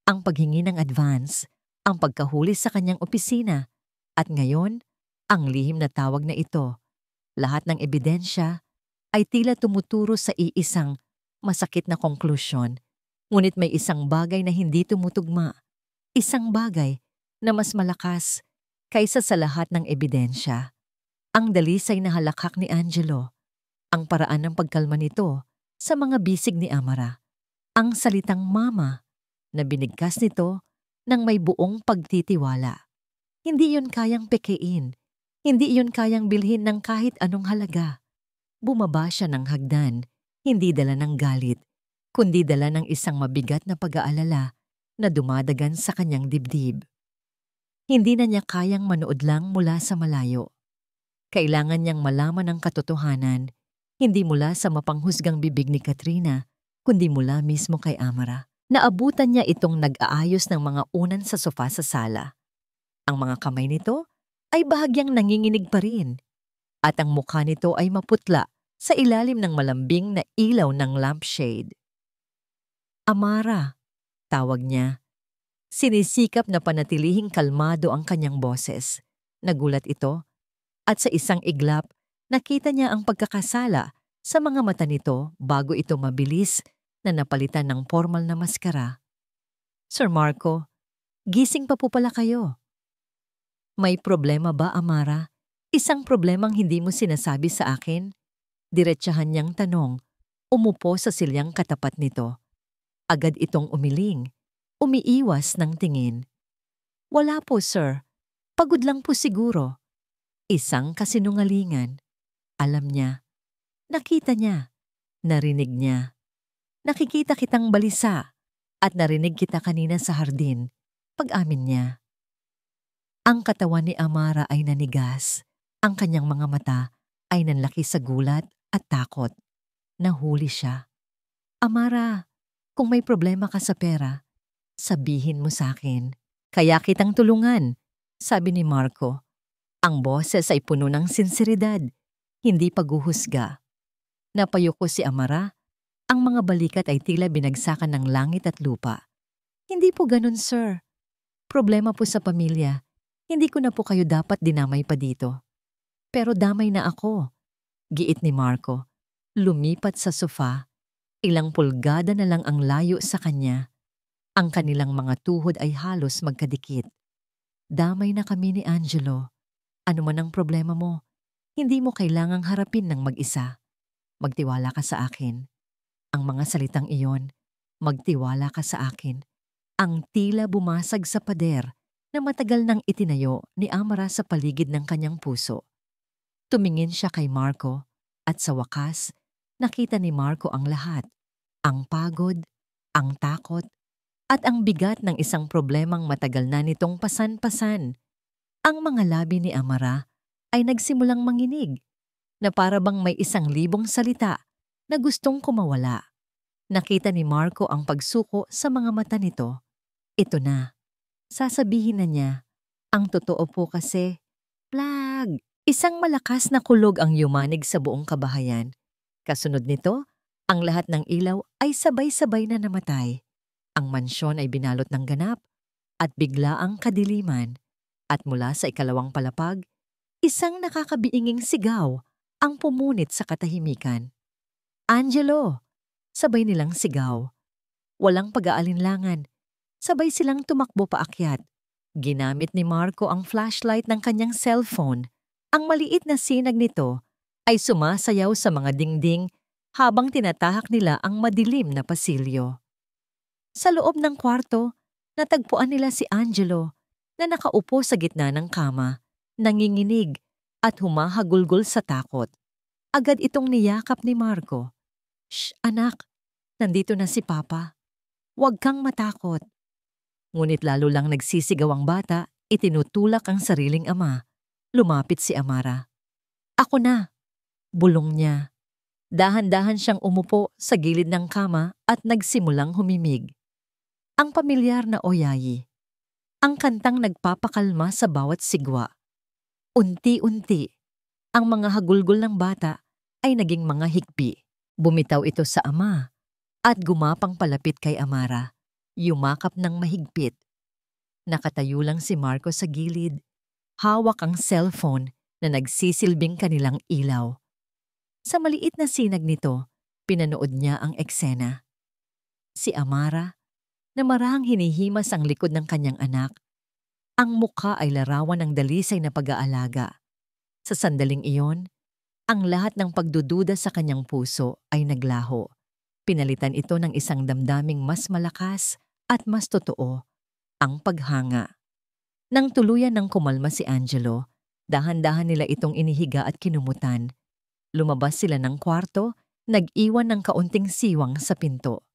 Ang paghingi ng advance, ang pagkahuli sa kanyang opisina, at ngayon, ang lihim na tawag na ito. Lahat ng ebidensya ay tila tumuturo sa iisang masakit na konklusyon. Ngunit may isang bagay na hindi tumutugma. Isang bagay na mas malakas kaysa sa lahat ng ebidensya. Ang dalisay na halakhak ni Angelo. Ang paraan ng pagkalma nito sa mga bisig ni Amara. Ang salitang mama na binigkas nito ng may buong pagtitiwala. Hindi yun kayang pekein. Hindi yun kayang bilhin ng kahit anong halaga. Bumaba siya ng hagdan, hindi dala ng galit, kundi dala ng isang mabigat na pag-aalala na dumadagan sa kanyang dibdib. Hindi na niya kayang manood lang mula sa malayo. Kailangan niyang malaman ang katotohanan, hindi mula sa mapanghusgang bibig ni Katrina, kundi mula mismo kay Amara. Naabutan niya itong nag-aayos ng mga unan sa sofa sa sala. Ang mga kamay nito ay bahagyang nanginginig pa rin, at ang mukha nito ay maputla sa ilalim ng malambing na ilaw ng lampshade. Amara, tawag niya. Sinisikap na panatilihing kalmado ang kanyang boses. Nagulat ito, at sa isang iglap, nakita niya ang pagkakasala sa mga mata nito bago ito mabilis na napalitan ng formal na maskara. Sir Marco, gising pa po pala kayo. May problema ba, Amara? Isang problemang hindi mo sinasabi sa akin? Diretsahan niyang tanong, umupo sa silyang katapat nito. Agad itong umiling. Umiiwas ng tingin. Wala po, sir. Pagod lang po siguro. Isang kasinungalingan. Alam niya. Nakita niya. Narinig niya. Nakikita kitang balisa at narinig kita kanina sa hardin. Pag-amin niya. Ang katawan ni Amara ay nanigas. Ang kanyang mga mata ay nanlaki sa gulat at takot. Nahuli siya. Amara, kung may problema ka sa pera, sabihin mo sa akin. Kaya kitang tulungan, sabi ni Marco. Ang boses ay puno ng sinseridad, hindi paghuhusga. Napayuko si Amara. Ang mga balikat ay tila binagsakan ng langit at lupa. Hindi po ganun, sir. Problema po sa pamilya. Hindi ko na po kayo dapat dinamay pa dito. Pero damay na ako. Giit ni Marco. Lumipat sa sofa. Ilang pulgada na lang ang layo sa kanya. Ang kanilang mga tuhod ay halos magkadikit. Damay na kami ni Angelo. Ano man ang problema mo, hindi mo kailangang harapin ng mag-isa. Magtiwala ka sa akin. Ang mga salitang iyon, magtiwala ka sa akin. Ang tila bumasag sa pader na matagal nang itinayo ni Amara sa paligid ng kanyang puso. Tumingin siya kay Marco at sa wakas, nakita ni Marco ang lahat. Ang pagod, ang takot, at ang bigat ng isang problemang matagal na nitong pasan-pasan. Ang mga labi ni Amara ay nagsimulang manginig na para bang may 1,000 salita na gustong kumawala. Nakita ni Marco ang pagsuko sa mga mata nito. Ito na. Sasabihin na niya, ang totoo po kasi, Plag! Isang malakas na kulog ang yumanig sa buong kabahayan. Kasunod nito, ang lahat ng ilaw ay sabay-sabay na namatay. Ang mansyon ay binalot ng ganap at bigla ang kadiliman. At mula sa ikalawang palapag, isang nakakabiinging sigaw ang pumunit sa katahimikan. Angelo! Sabay nilang sigaw. Walang pag-aalinlangan. Sabay silang tumakbo paakyat. Ginamit ni Marco ang flashlight ng kanyang cellphone. Ang maliit na sinag nito ay sumasayaw sa mga dingding habang tinatahak nila ang madilim na pasilyo. Sa loob ng kwarto, natagpuan nila si Angelo na nakaupo sa gitna ng kama, nanginginig at humahagulgol sa takot. Agad itong niyakap ni Marco. Shh, anak, nandito na si Papa. Huwag kang matakot. Ngunit lalo lang nagsisigaw ang bata, itinutulak ang sariling ama. Lumapit si Amara. Ako na, bulong niya. Dahan-dahan siyang umupo sa gilid ng kama at nagsimulang humimig. Ang pamilyar na oyayi. Ang kantang nagpapakalma sa bawat sigwa. Unti-unti, ang mga hagulgol ng bata ay naging mga hikbi. Bumitaw ito sa ama at gumapang palapit kay Amara. Yumakap ng mahigpit. Nakatayo lang si Marco sa gilid. Hawak ang cellphone na nagsisilbing kanilang ilaw. Sa maliit na sinag nito, pinanood niya ang eksena. Si Amara, na marahang hinihimas ang likod ng kanyang anak, ang mukha ay larawan ng dalisay na pag-aalaga. Sa sandaling iyon, ang lahat ng pagdududa sa kanyang puso ay naglaho. Pinalitan ito ng isang damdaming mas malakas at mas totoo, ang paghanga. Nang tuluyan ng kumalma si Angelo, dahan-dahan nila itong inihiga at kinumutan. Lumabas sila ng kwarto, nag-iwan ng kaunting siwang sa pinto.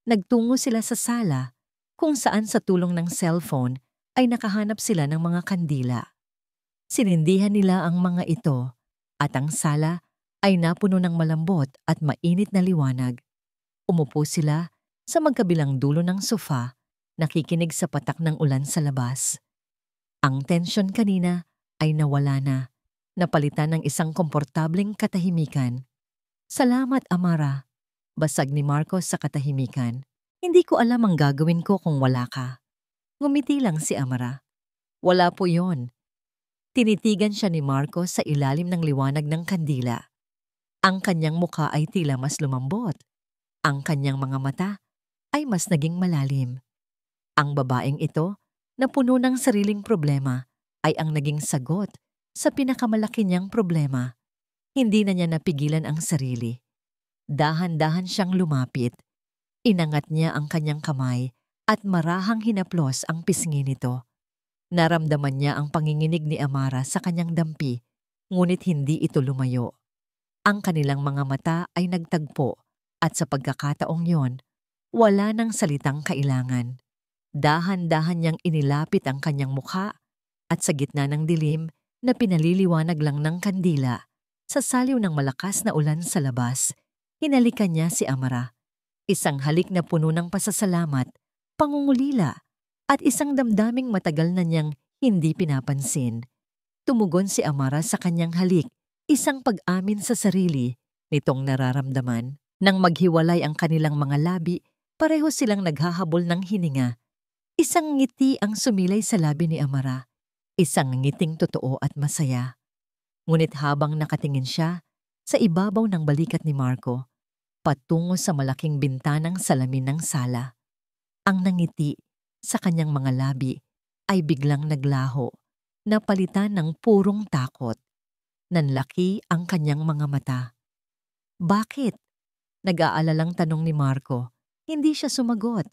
Nagtungo sila sa sala, kung saan sa tulong ng cellphone ay nakahanap sila ng mga kandila. Sinindihan nila ang mga ito at ang sala ay napuno ng malambot at mainit na liwanag. Umupo sila sa magkabilang dulo ng sofa, nakikinig sa patak ng ulan sa labas. Ang tensyon kanina ay nawala na, napalitan ng isang komportableng katahimikan. Salamat, Amara, basag ni Marco sa katahimikan. Hindi ko alam ang gagawin ko kung wala ka. Ngumiti lang si Amara. Wala po yon. Tinitigan siya ni Marco sa ilalim ng liwanag ng kandila. Ang kanyang mukha ay tila mas lumambot. Ang kanyang mga mata ay mas naging malalim. Ang babaeng ito, na puno ng sariling problema, ay ang naging sagot sa pinakamalaki niyang problema. Hindi na niya napigilan ang sarili. Dahan-dahan siyang lumapit. Inangat niya ang kanyang kamay at marahang hinaplos ang pisngi nito. Naramdaman niya ang panginginig ni Amara sa kanyang dampi, ngunit hindi ito lumayo. Ang kanilang mga mata ay nagtagpo at sa pagkakataong yon, wala nang salitang kailangan. Dahan-dahan niyang inilapit ang kanyang mukha at sa gitna ng dilim na pinaliliwanag lang ng kandila, sa saliw ng malakas na ulan sa labas, hinalikan niya si Amara. Isang halik na puno ng pasasalamat, pangungulila, at isang damdaming matagal na niyang hindi pinapansin. Tumugon si Amara sa kanyang halik, isang pag-amin sa sarili nitong nararamdaman. Nang maghiwalay ang kanilang mga labi, pareho silang naghahabol ng hininga. Isang ngiti ang sumilay sa labi ni Amara, isang ngiting totoo at masaya. Ngunit habang nakatingin siya sa ibabaw ng balikat ni Marco, patungo sa malaking bintanang salamin ng sala, ang nangiti sa kanyang mga labi ay biglang naglaho, napalitan ng purong takot. Nanlaki ang kanyang mga mata. Bakit? Nag-aalalang tanong ni Marco. Hindi siya sumagot.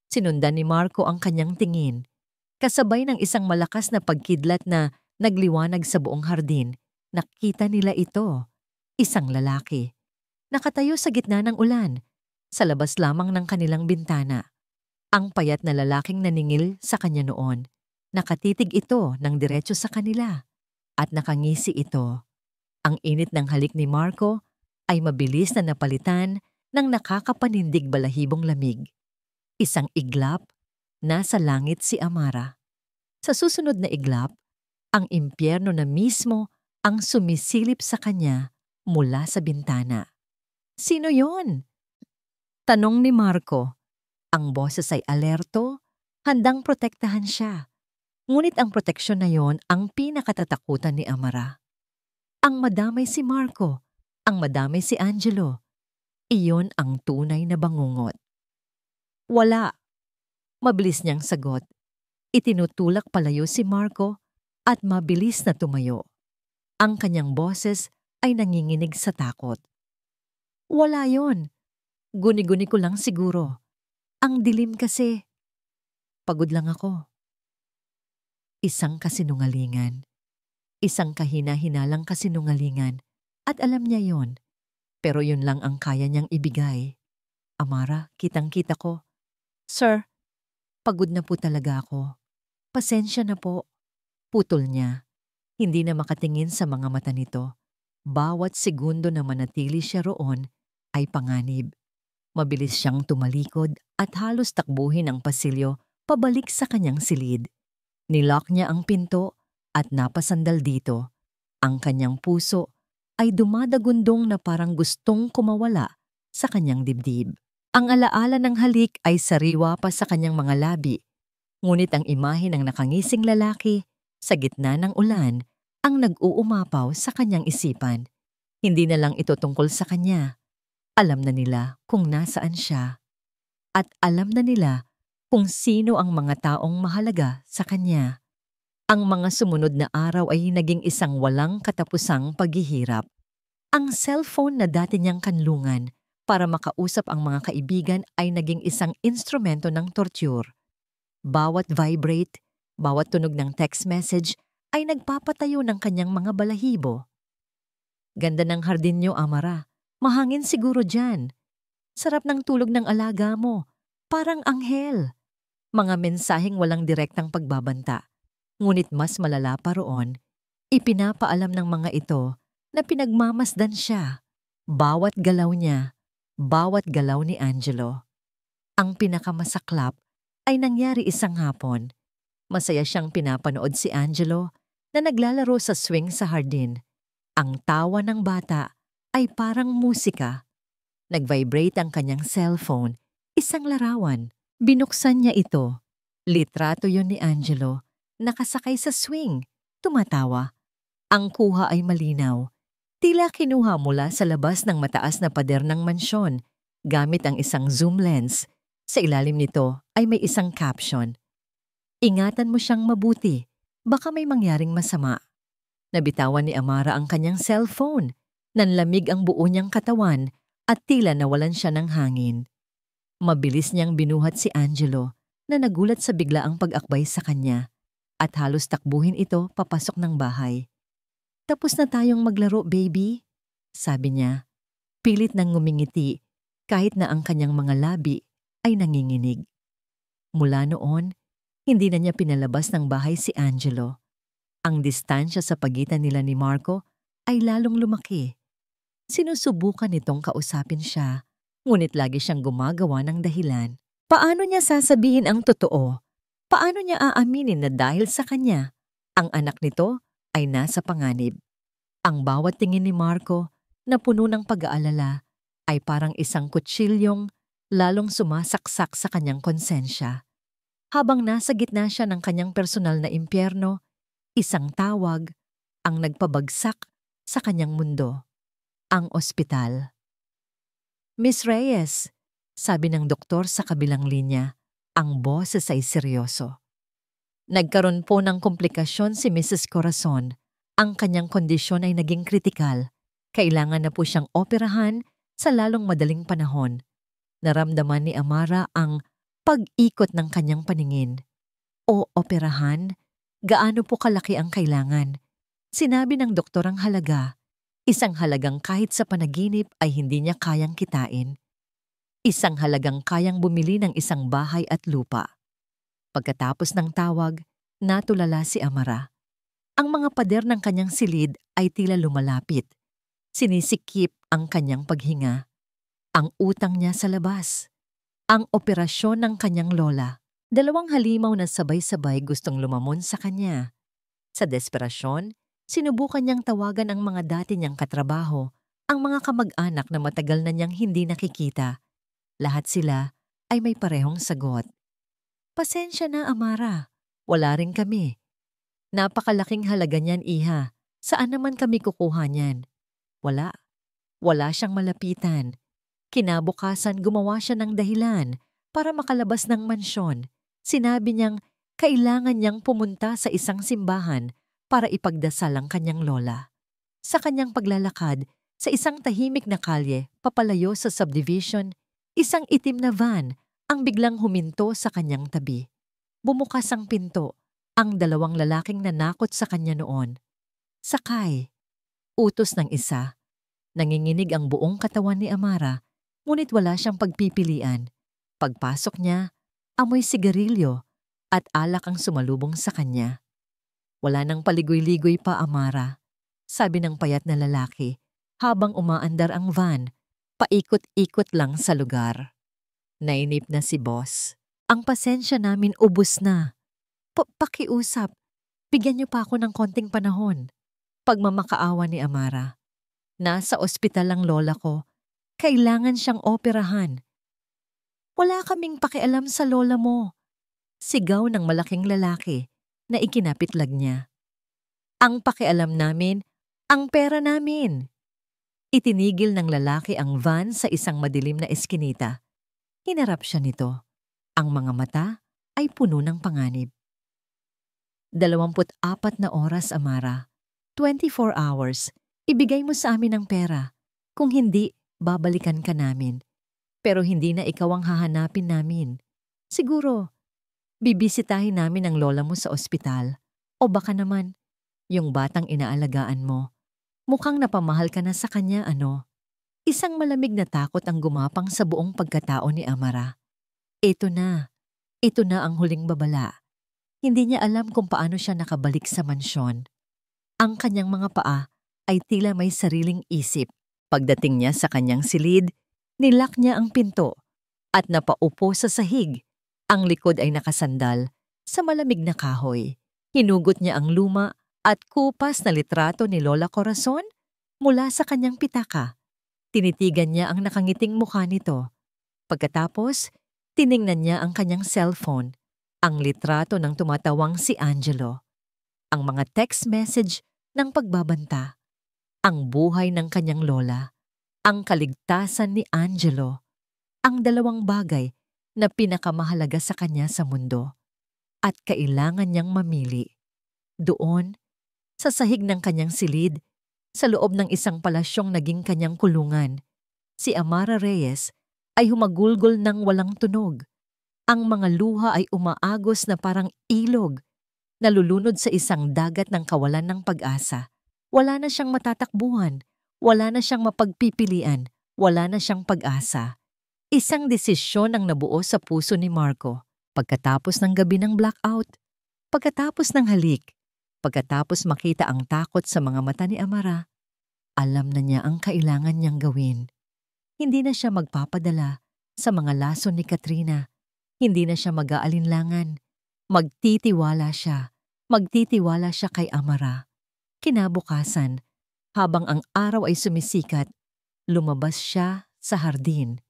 Sinundan ni Marco ang kanyang tingin. Kasabay ng isang malakas na pagkidlat na nagliwanag sa buong hardin, nakita nila ito, isang lalaki. Nakatayo sa gitna ng ulan, sa labas lamang ng kanilang bintana. Ang payat na lalaking naningil sa kanya noon. Nakatitig ito ng diretso sa kanila. At nakangisi ito. Ang init ng halik ni Marco ay mabilis na napalitan ng nakakapanindig balahibong lamig. Isang iglap, nasa langit si Amara. Sa susunod na iglap, ang impyerno na mismo ang sumisilip sa kanya mula sa bintana. Sino yon? Tanong ni Marco. Ang boses ay alerto, handang protektahan siya. Ngunit ang proteksyon na yon ang pinakatatakutan ni Amara. Ang madamay si Marco, ang madamay si Angelo. Iyon ang tunay na bangungot. Wala. Mabilis niyang sagot. Itinutulak palayo si Marco at mabilis na tumayo. Ang kanyang boses ay nanginginig sa takot. Wala yon. Guni-guni ko lang siguro. Ang dilim kasi. Pagod lang ako. Isang kasinungalingan. Isang kahina-hinalang kasinungalingan. At alam niya yon. Pero yun lang ang kaya niyang ibigay. Amara, kitang-kita ko. Sir, pagod na po talaga ako. Pasensya na po. Putol niya. Hindi na makatingin sa mga mata nito. Bawat segundo na manatili siya roon ay panganib. Mabilis siyang tumalikod at halos takbuhin ang pasilyo pabalik sa kanyang silid. Nilock niya ang pinto at napasandal dito. Ang kanyang puso ay dumadagundong na parang gustong kumawala sa kanyang dibdib. Ang alaala ng halik ay sariwa pa sa kanyang mga labi. Ngunit ang imahe ng nakangising lalaki sa gitna ng ulan ang nag-uumapaw sa kanyang isipan. Hindi na lang ito tungkol sa kanya. Alam na nila kung nasaan siya. At alam na nila kung sino ang mga taong mahalaga sa kanya. Ang mga sumunod na araw ay naging isang walang katapusang paghihirap. Ang cellphone na dati niyang kanlungan para makausap ang mga kaibigan ay naging isang instrumento ng torture. Bawat vibrate, bawat tunog ng text message ay nagpapatayo ng kanyang mga balahibo. Ganda ng hardin niyo, Amara. Mahangin siguro dyan. Sarap ng tulog ng alaga mo. Parang anghel. Mga mensaheng walang direktang pagbabanta. Ngunit mas malala pa roon, ipinapaalam ng mga ito na pinagmamasdan siya. Bawat galaw niya, bawat galaw ni Angelo. Ang pinakamasaklap ay nangyari isang hapon. Masaya siyang pinapanood si Angelo na naglalaro sa swing sa hardin. Ang tawa ng bata ay parang musika. Nag-vibrate ang kanyang cellphone, isang larawan. Binuksan niya ito. Litrato yon ni Angelo, nakasakay sa swing, tumatawa. Ang kuha ay malinaw. Tila kinuha mula sa labas ng mataas na pader ng mansyon, gamit ang isang zoom lens. Sa ilalim nito ay may isang caption. Ingatan mo siyang mabuti, baka may mangyaring masama. Nabitawan ni Amara ang kanyang cellphone. Nanlamig ang buo niyang katawan at tila nawalan siya ng hangin. Mabilis niyang binuhat si Angelo na nagulat sa biglaang pag-akbay sa kanya at halos takbuhin ito papasok ng bahay. Tapos na tayong maglaro, baby, sabi niya. Pilit nang ngumingiti kahit na ang kanyang mga labi ay nanginginig. Mula noon, hindi na niya pinalabas ng bahay si Angelo. Ang distansya sa pagitan nila ni Marco ay lalong lumaki. Sinusubukan nitong kausapin siya. Ngunit lagi siyang gumagawa ng dahilan. Paano niya sasabihin ang totoo? Paano niya aaminin na dahil sa kanya, ang anak nito ay nasa panganib? Ang bawat tingin ni Marco na puno ng pag-aalala ay parang isang kutsilyong lalong sumasaksak sa kanyang konsensya. Habang nasa gitna siya ng kanyang personal na impyerno, isang tawag ang nagpabagsak sa kanyang mundo. Ang ospital. Miss Reyes, sabi ng doktor sa kabilang linya, ang boses ay seryoso. Nagkaroon po ng komplikasyon si Mrs. Corazon. Ang kanyang kondisyon ay naging kritikal. Kailangan na po siyang operahan sa lalong madaling panahon. Naramdaman ni Amara ang pag-ikot ng kanyang paningin. o operahan? Gaano po kalaki ang kailangan? Sinabi ng doktor ang halaga, isang halagang kahit sa panaginip ay hindi niya kayang kitain. Isang halagang kayang bumili ng isang bahay at lupa. Pagkatapos ng tawag, natulala si Amara. Ang mga pader ng kanyang silid ay tila lumalapit. Sinisikip ang kanyang paghinga. Ang utang niya sa labas. Ang operasyon ng kanyang lola. 2 halimaw na sabay-sabay gustong lumamon sa kanya. Sa desperasyon, sinubukan niyang tawagan ang mga dati niyang katrabaho, ang mga kamag-anak na matagal na niyang hindi nakikita. Lahat sila ay may parehong sagot. Pasensya na, Amara. Wala rin kami. Napakalaking halaga niyan, iha. Saan naman kami kukuha niyan? Wala. Wala siyang malapitan. Kinabukasan gumawa siya ng dahilan para makalabas ng mansyon. Sinabi niyang kailangan niyang pumunta sa isang simbahan para ipagdasal ang kanyang lola. Sa kanyang paglalakad, sa isang tahimik na kalye, papalayo sa subdivision, isang itim na van ang biglang huminto sa kanyang tabi. Bumukas ang pinto, ang 2 lalaking nanakot sa kanya noon. Sakay. Utos ng isa. Nanginginig ang buong katawan ni Amara, ngunit wala siyang pagpipilian. Pagpasok niya, amoy sigarilyo at alak ang sumalubong sa kanya. Wala nang paligoy-ligoy pa, Amara, sabi ng payat na lalaki, habang umaandar ang van, paikot-ikot lang sa lugar. Nainip na si boss. Ang pasensya namin ubos na. Pakiusap, bigyan niyo pa ako ng konting panahon. Pagmamakaawa ni Amara. Nasa ospital ang lola ko. Kailangan siyang operahan. Wala kaming pakialam sa lola mo. Sigaw ng malaking lalaki na ikinapitlag niya. Ang pakialam namin, ang pera namin. Itinigil ng lalaki ang van sa isang madilim na eskinita. Hinarap siya nito. Ang mga mata ay puno ng panganib. 24 na oras, Amara. 24 hours. Ibigay mo sa amin ang pera. Kung hindi, babalikan ka namin. Pero hindi na ikaw ang hahanapin namin. Siguro, bibisitahin namin ang lola mo sa ospital. O baka naman, yung batang inaalagaan mo. Mukhang napamahal ka na sa kanya, ano? Isang malamig na takot ang gumapang sa buong pagkatao ni Amara. Ito na ang huling babala. Hindi niya alam kung paano siya nakabalik sa mansyon. Ang kanyang mga paa ay tila may sariling isip. Pagdating niya sa kanyang silid, nilak niya ang pinto at napaupo sa sahig. Ang likod ay nakasandal sa malamig na kahoy. Hinugot niya ang luma at kupas na litrato ni Lola Corazon mula sa kanyang pitaka. Tinitigan niya ang nakangiting mukha nito. Pagkatapos, tiningnan niya ang kanyang cellphone, ang litrato ng tumatawang si Angelo, ang mga text message ng pagbabanta, ang buhay ng kanyang lola, ang kaligtasan ni Angelo, ang 2 bagay na pinakamahalaga sa kanya sa mundo at kailangan niyang mamili. Doon, sa sahig ng kanyang silid, sa loob ng isang palasyong naging kanyang kulungan, si Amara Reyes ay humagulgol ng walang tunog. Ang mga luha ay umaagos na parang ilog, nalulunod sa isang dagat ng kawalan ng pag-asa. Wala na siyang matatakbuhan, wala na siyang mapagpipilian, wala na siyang pag-asa. Isang desisyon ang nabuo sa puso ni Marco pagkatapos ng gabi ng blackout, pagkatapos ng halik, pagkatapos makita ang takot sa mga mata ni Amara. Alam na niya ang kailangan niyang gawin. Hindi na siya magpapadala sa mga lason ni Katrina. Hindi na siya mag-aalinlangan. Magtitiwala siya kay Amara. Kinabukasan, habang ang araw ay sumisikat, lumabas siya sa hardin.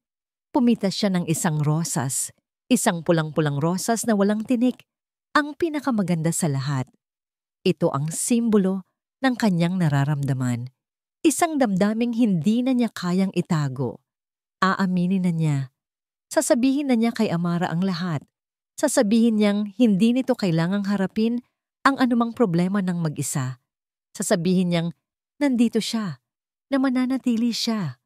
Pumitas siya ng isang rosas, isang pulang-pulang rosas na walang tinik, ang pinakamaganda sa lahat. Ito ang simbolo ng kanyang nararamdaman. Isang damdaming hindi na niya kayang itago. Aaminin na niya. Sasabihin na niya kay Amara ang lahat. Sasabihin niyang hindi nito kailangang harapin ang anumang problema ng mag-isa. Sasabihin niyang nandito siya, na mananatili siya.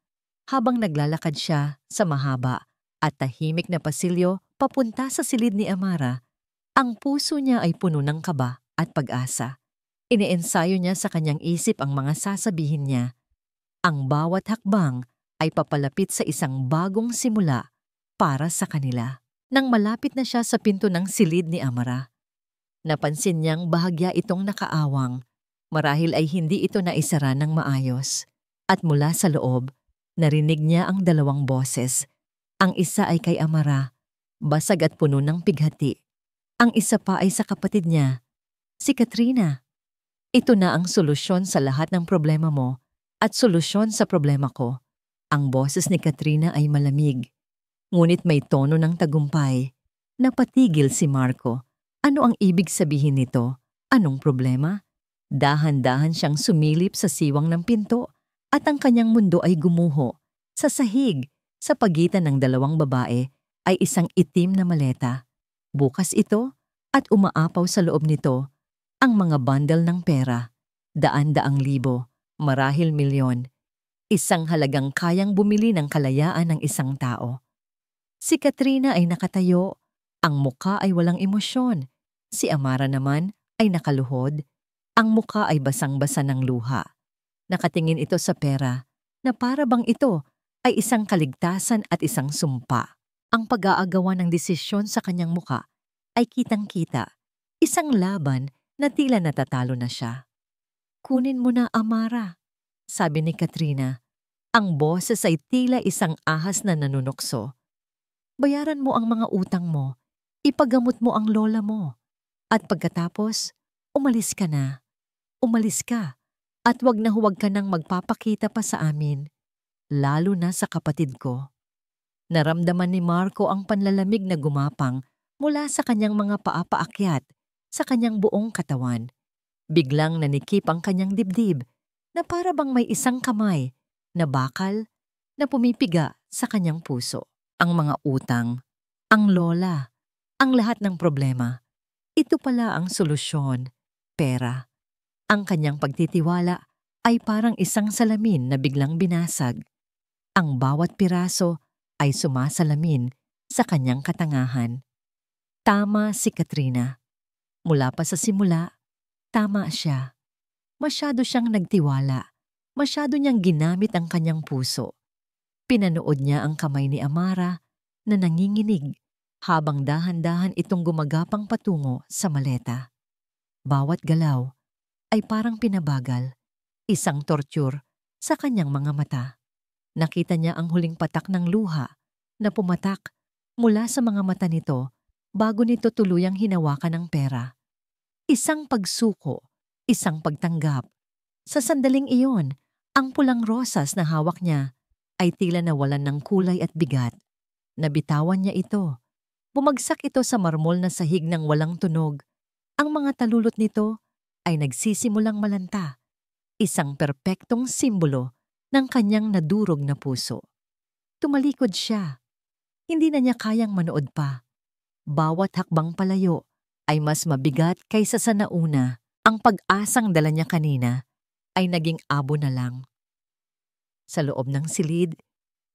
Habang naglalakad siya sa mahaba at tahimik na pasilyo papunta sa silid ni Amara, Ang puso niya ay puno ng kaba at pag-asa. Iniensayo niya sa kanyang isip ang mga sasabihin niya. Ang bawat hakbang ay papalapit sa isang bagong simula para sa kanila. Nang malapit na siya sa pinto ng silid ni Amara, napansin niyang bahagya itong nakaawang. Marahil ay hindi ito naisara ng maayos. At mula sa loob, narinig niya ang dalawang boses. Ang isa ay kay Amara, basag at puno ng pighati. Ang isa pa ay sa kapatid niya, si Katrina. Ito na ang solusyon sa lahat ng problema mo at solusyon sa problema ko. Ang boses ni Katrina ay malamig, ngunit may tono ng tagumpay. Napatigil si Marco. Ano ang ibig sabihin nito? Anong problema? Dahan-dahan siyang sumilip sa siwang ng pinto at ang kanyang mundo ay gumuho. Sa sahig, sa pagitan ng dalawang babae, ay isang itim na maleta. Bukas ito at umaapaw sa loob nito ang mga bundle ng pera. Daan-daang libo, marahil milyon. Isang halagang kayang bumili ng kalayaan ng isang tao. Si Katrina ay nakatayo. Ang muka ay walang emosyon. Si Amara naman ay nakaluhod. Ang muka ay basang-basa ng luha. Nakatingin ito sa pera na para bang ito ay isang kaligtasan at isang sumpa. Ang pag-aagawa ng desisyon sa kanyang muka ay kitang-kita. Isang laban na tila natatalo na siya. Kunin mo na, Amara, sabi ni Katrina. Ang boses ay tila isang ahas na nanunukso. Bayaran mo ang mga utang mo. Ipagamot mo ang lola mo. At pagkatapos, umalis ka na. Umalis ka at huwag ka nang magpapakita pa sa amin, lalo na sa kapatid ko. Naramdaman ni Marco ang panlalamig na gumapang mula sa kanyang mga paa-paakyat sa kanyang buong katawan. Biglang nanikip ang kanyang dibdib na para bang may isang kamay na bakal na pumipiga sa kanyang puso. Ang mga utang, ang lola, ang lahat ng problema. Ito pala ang solusyon, pera. Ang kanyang pagtitiwala ay parang isang salamin na biglang binasag. Ang bawat piraso ay sumasalamin sa kanyang katangahan. Tama si Katrina. Mula pa sa simula, tama siya. Masyado siyang nagtiwala. Masyado niyang ginamit ang kanyang puso. Pinanood niya ang kamay ni Amara na nanginginig habang dahan-dahan itong gumagapang patungo sa maleta. Bawat galaw ay parang pinabagal, isang torture sa kanyang mga mata. Nakita niya ang huling patak ng luha na pumatak mula sa mga mata nito bago nito tuluyang hinawakan ng pera. Isang pagsuko, isang pagtanggap. Sa sandaling iyon, ang pulang rosas na hawak niya ay tila nawalan ng kulay at bigat. Nabitawan niya ito. Bumagsak ito sa marmol na sahig ng walang tunog. Ang mga talulot nito ay nagsisimulang malanta, isang perpektong simbolo ng kanyang nadurog na puso. Tumalikod siya. Hindi na niya kayang manood pa. Bawat hakbang palayo ay mas mabigat kaysa sa nauna. Ang pag-asang dala niya kanina ay naging abo na lang. Sa loob ng silid,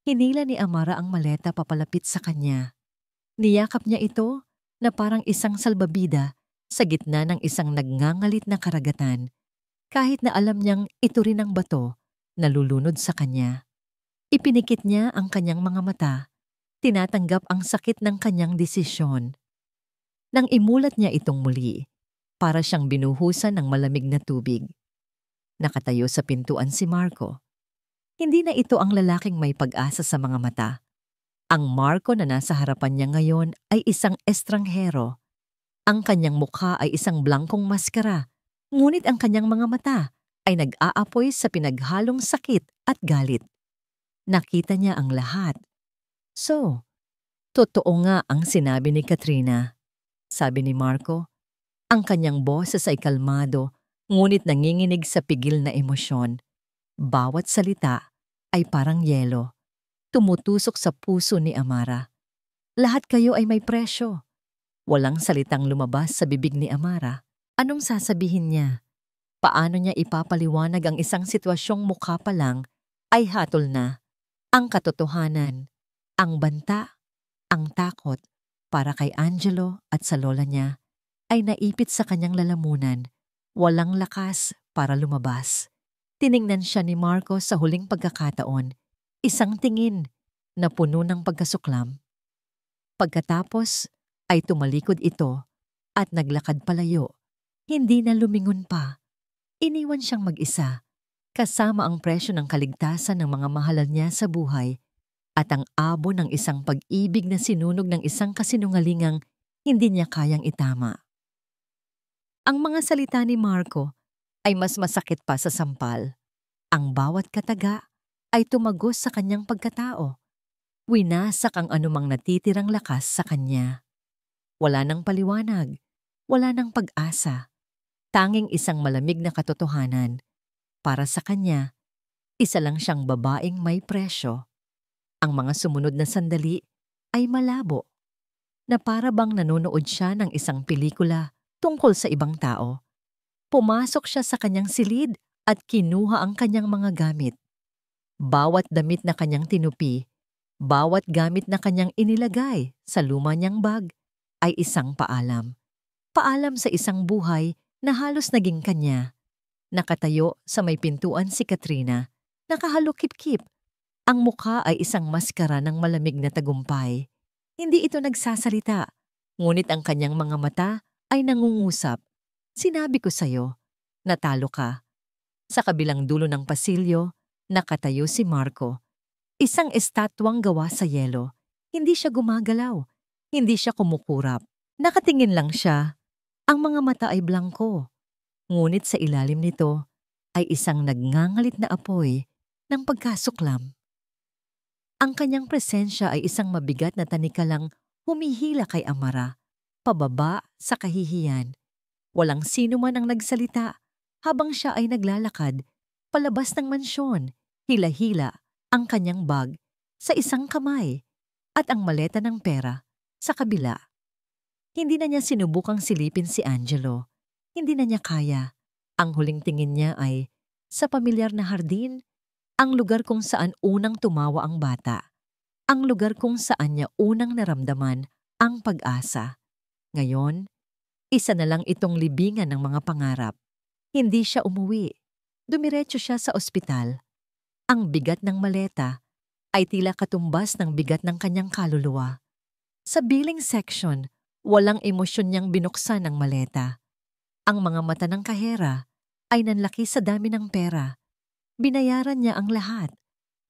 hinila ni Amara ang maleta papalapit sa kanya. Niyakap niya ito na parang isang salbabida sa gitna ng isang nagngangalit na karagatan, kahit na alam niyang ito rin ang bato na lulunod sa kanya. Ipinikit niya ang kanyang mga mata, tinatanggap ang sakit ng kanyang desisyon. Nang imulat niya itong muli, para siyang binuhusan ng malamig na tubig. Nakatayo sa pintuan si Marco. Hindi na ito ang lalaking may pag-asa sa mga mata. Ang Marco na nasa harapan niya ngayon ay isang estranghero. Ang kanyang mukha ay isang blangkong maskara, ngunit ang kanyang mga mata ay nag-aapoy sa pinaghalong sakit at galit. Nakita niya ang lahat. So, totoo nga ang sinabi ni Katrina, sabi ni Marco. Ang kanyang boses ay kalmado, ngunit nanginginig sa pigil na emosyon. Bawat salita ay parang yelo, tumutusok sa puso ni Amara. Lahat kayo ay may presyo. Walang salitang lumabas sa bibig ni Amara. Anong sasabihin niya? Paano niya ipapaliwanag ang isang sitwasyong mukha pa lang ay hatol na? Ang katotohanan, ang banta, ang takot para kay Angelo at sa lola niya ay naipit sa kanyang lalamunan. Walang lakas para lumabas. Tiningnan siya ni Marco sa huling pagkakataon. Isang tingin na puno ng pagkasuklam. Pagkatapos ay tumalikod ito at naglakad palayo. Hindi na lumingon pa. Iniwan siyang mag-isa, kasama ang presyo ng kaligtasan ng mga mahalal niya sa buhay at ang abo ng isang pag-ibig na sinunog ng isang kasinungalingang hindi niya kayang itama. Ang mga salita ni Marco ay mas masakit pa sa sampal. Ang bawat kataga ay tumagos sa kanyang pagkatao. Winasak ang anumang natitirang lakas sa kanya. Wala nang paliwanag, wala nang pag-asa. Tanging isang malamig na katotohanan. Para sa kanya, isa lang siyang babaeng may presyo. Ang mga sumunod na sandali ay malabo, na para bang nanonood siya ng isang pelikula tungkol sa ibang tao. Pumasok siya sa kanyang silid at kinuha ang kanyang mga gamit. Bawat damit na kanyang tinupi, bawat gamit na kanyang inilagay sa luma niyang bag ay isang paalam. Paalam sa isang buhay na halos naging kanya. Nakatayo sa may pintuan si Katrina, nakahalukip-kip. Ang mukha ay isang maskara ng malamig na tagumpay. Hindi ito nagsasalita, ngunit ang kanyang mga mata ay nangungusap. Sinabi ko sa'yo, natalo ka. Sa kabilang dulo ng pasilyo, nakatayo si Marco. Isang estatwang gawa sa yelo. Hindi siya gumagalaw. Hindi siya kumukurap. Nakatingin lang siya. Ang mga mata ay blangko. Ngunit sa ilalim nito ay isang nagngangalit na apoy ng pagkasuklam. Ang kanyang presensya ay isang mabigat na tanikalang humihila kay Amara, pababa sa kahihiyan. Walang sino man ang nagsalita habang siya ay naglalakad palabas ng mansyon. Hila-hila ang kanyang bag sa isang kamay at ang maleta ng pera sa kabila. Hindi na niya sinubukang silipin si Angelo. Hindi na niya kaya. Ang huling tingin niya ay sa pamilyar na hardin, ang lugar kung saan unang tumawa ang bata. Ang lugar kung saan niya unang naramdaman ang pag-asa. Ngayon, isa na lang itong libingan ng mga pangarap. Hindi siya umuwi. Dumiretso siya sa ospital. Ang bigat ng maleta ay tila katumbas ng bigat ng kanyang kaluluwa. Sa billing section, walang emosyon niyang binuksan ng maleta. Ang mga mata ng kahera ay nanlaki sa dami ng pera. Binayaran niya ang lahat.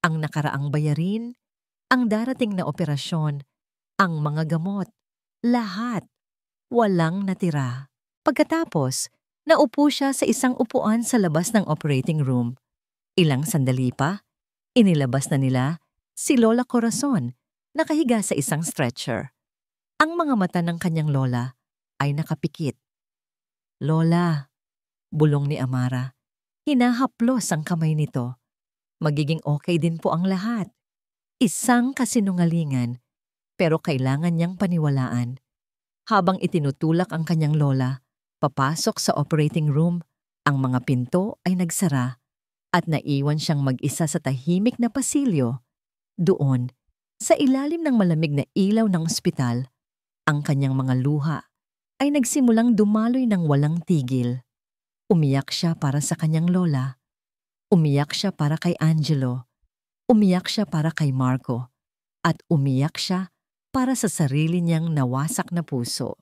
Ang nakaraang bayarin, ang darating na operasyon, ang mga gamot, lahat. Walang natira. Pagkatapos, naupo siya sa isang upuan sa labas ng operating room. Ilang sandali pa, inilabas na nila si Lola Corazon, nakahiga sa isang stretcher. Ang mga mata ng kanyang lola ay nakapikit. Lola, bulong ni Amara. Hinahaplos ang kamay nito. Magiging okay din po ang lahat. Isang kasinungalingan, pero kailangan niyang paniwalaan. Habang itinutulak ang kanyang lola, papasok sa operating room, ang mga pinto ay nagsara at naiwan siyang mag-isa sa tahimik na pasilyo. Doon, sa ilalim ng malamig na ilaw ng ospital, ang kanyang mga luha ay nagsimulang dumaloy ng walang tigil. Umiyak siya para sa kanyang lola. Umiyak siya para kay Angelo. Umiyak siya para kay Marco. At umiyak siya para sa sarili niyang nawasak na puso.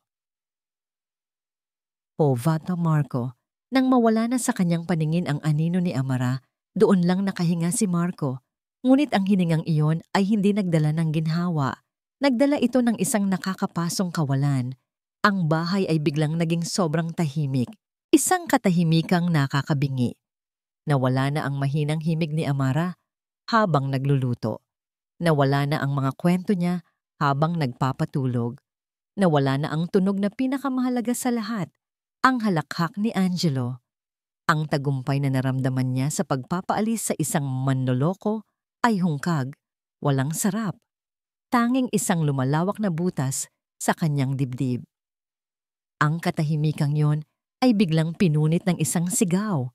Povata Marco, nang mawala na sa kanyang paningin ang anino ni Amara, doon lang nakahinga si Marco. Ngunit ang hiningang iyon ay hindi nagdala ng ginhawa. Nagdala ito ng isang nakakapasong kawalan. Ang bahay ay biglang naging sobrang tahimik. Isang katahimikang nakakabingi. Nawala na ang mahinang himig ni Amara habang nagluluto. Nawala na ang mga kwento niya habang nagpapatulog. Nawala na ang tunog na pinakamahalaga sa lahat, ang halakhak ni Angelo. Ang tagumpay na naramdaman niya sa pagpapaalis sa isang manloloko ay hungkag, walang sarap. Tanging isang lumalawak na butas sa kanyang dibdib. Ang katahimikang yon ay biglang pinunit ng isang sigaw.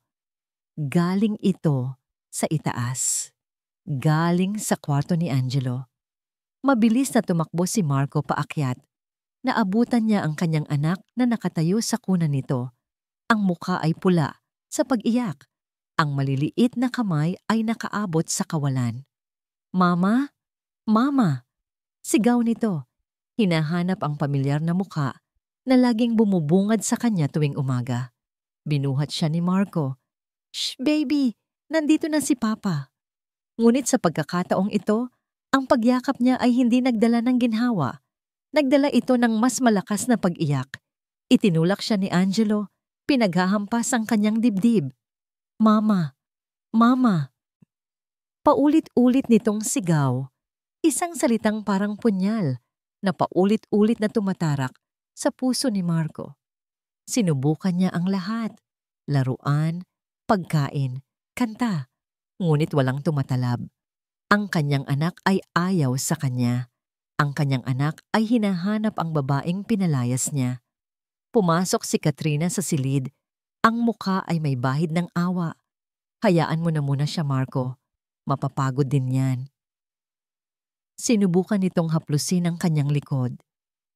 Galing ito sa itaas. Galing sa kwarto ni Angelo. Mabilis na tumakbo si Marco paakyat. Naabutan niya ang kanyang anak na nakatayo sa kuna nito. Ang mukha ay pula sa pag-iyak. Ang maliliit na kamay ay nakaabot sa kawalan. "Mama? Mama!" Sigaw nito. Hinahanap ang pamilyar na mukha na laging bumubungad sa kanya tuwing umaga. Binuhat siya ni Marco. "Shh, baby! Nandito na si Papa." Ngunit sa pagkakataong ito, ang pagyakap niya ay hindi nagdala ng ginhawa. Nagdala ito ng mas malakas na pag-iyak. Itinulak siya ni Angelo, pinaghahampas ang kanyang dibdib. "Mama! Mama!" Paulit-ulit nitong sigaw, isang salitang parang punyal na paulit-ulit na tumatarak sa puso ni Marco. Sinubukan niya ang lahat, laruan, pagkain, kanta, ngunit walang tumatalab. Ang kanyang anak ay ayaw sa kanya. Ang kanyang anak ay hinahanap ang babaeng pinalayas niya. Pumasok si Katrina sa silid. Ang mukha ay may bahid ng awa. "Hayaan mo na muna siya, Marco. Mapapagod din yan." Sinubukan nitong haplusin ang kanyang likod.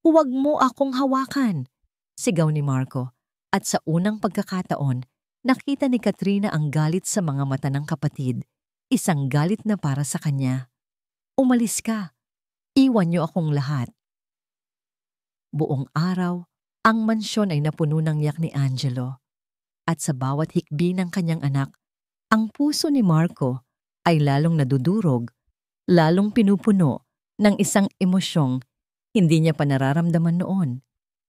"Huwag mo akong hawakan!" Sigaw ni Marco. At sa unang pagkakataon, nakita ni Katrina ang galit sa mga mata ng kapatid. Isang galit na para sa kanya. "Umalis ka. Iwan niyo akong lahat." Buong araw, ang mansyon ay napuno ng yak ni Angelo. At sa bawat hikbi ng kanyang anak, ang puso ni Marco ay lalong nadudurog, lalong pinupuno ng isang emosyong hindi niya pa nararamdaman noon,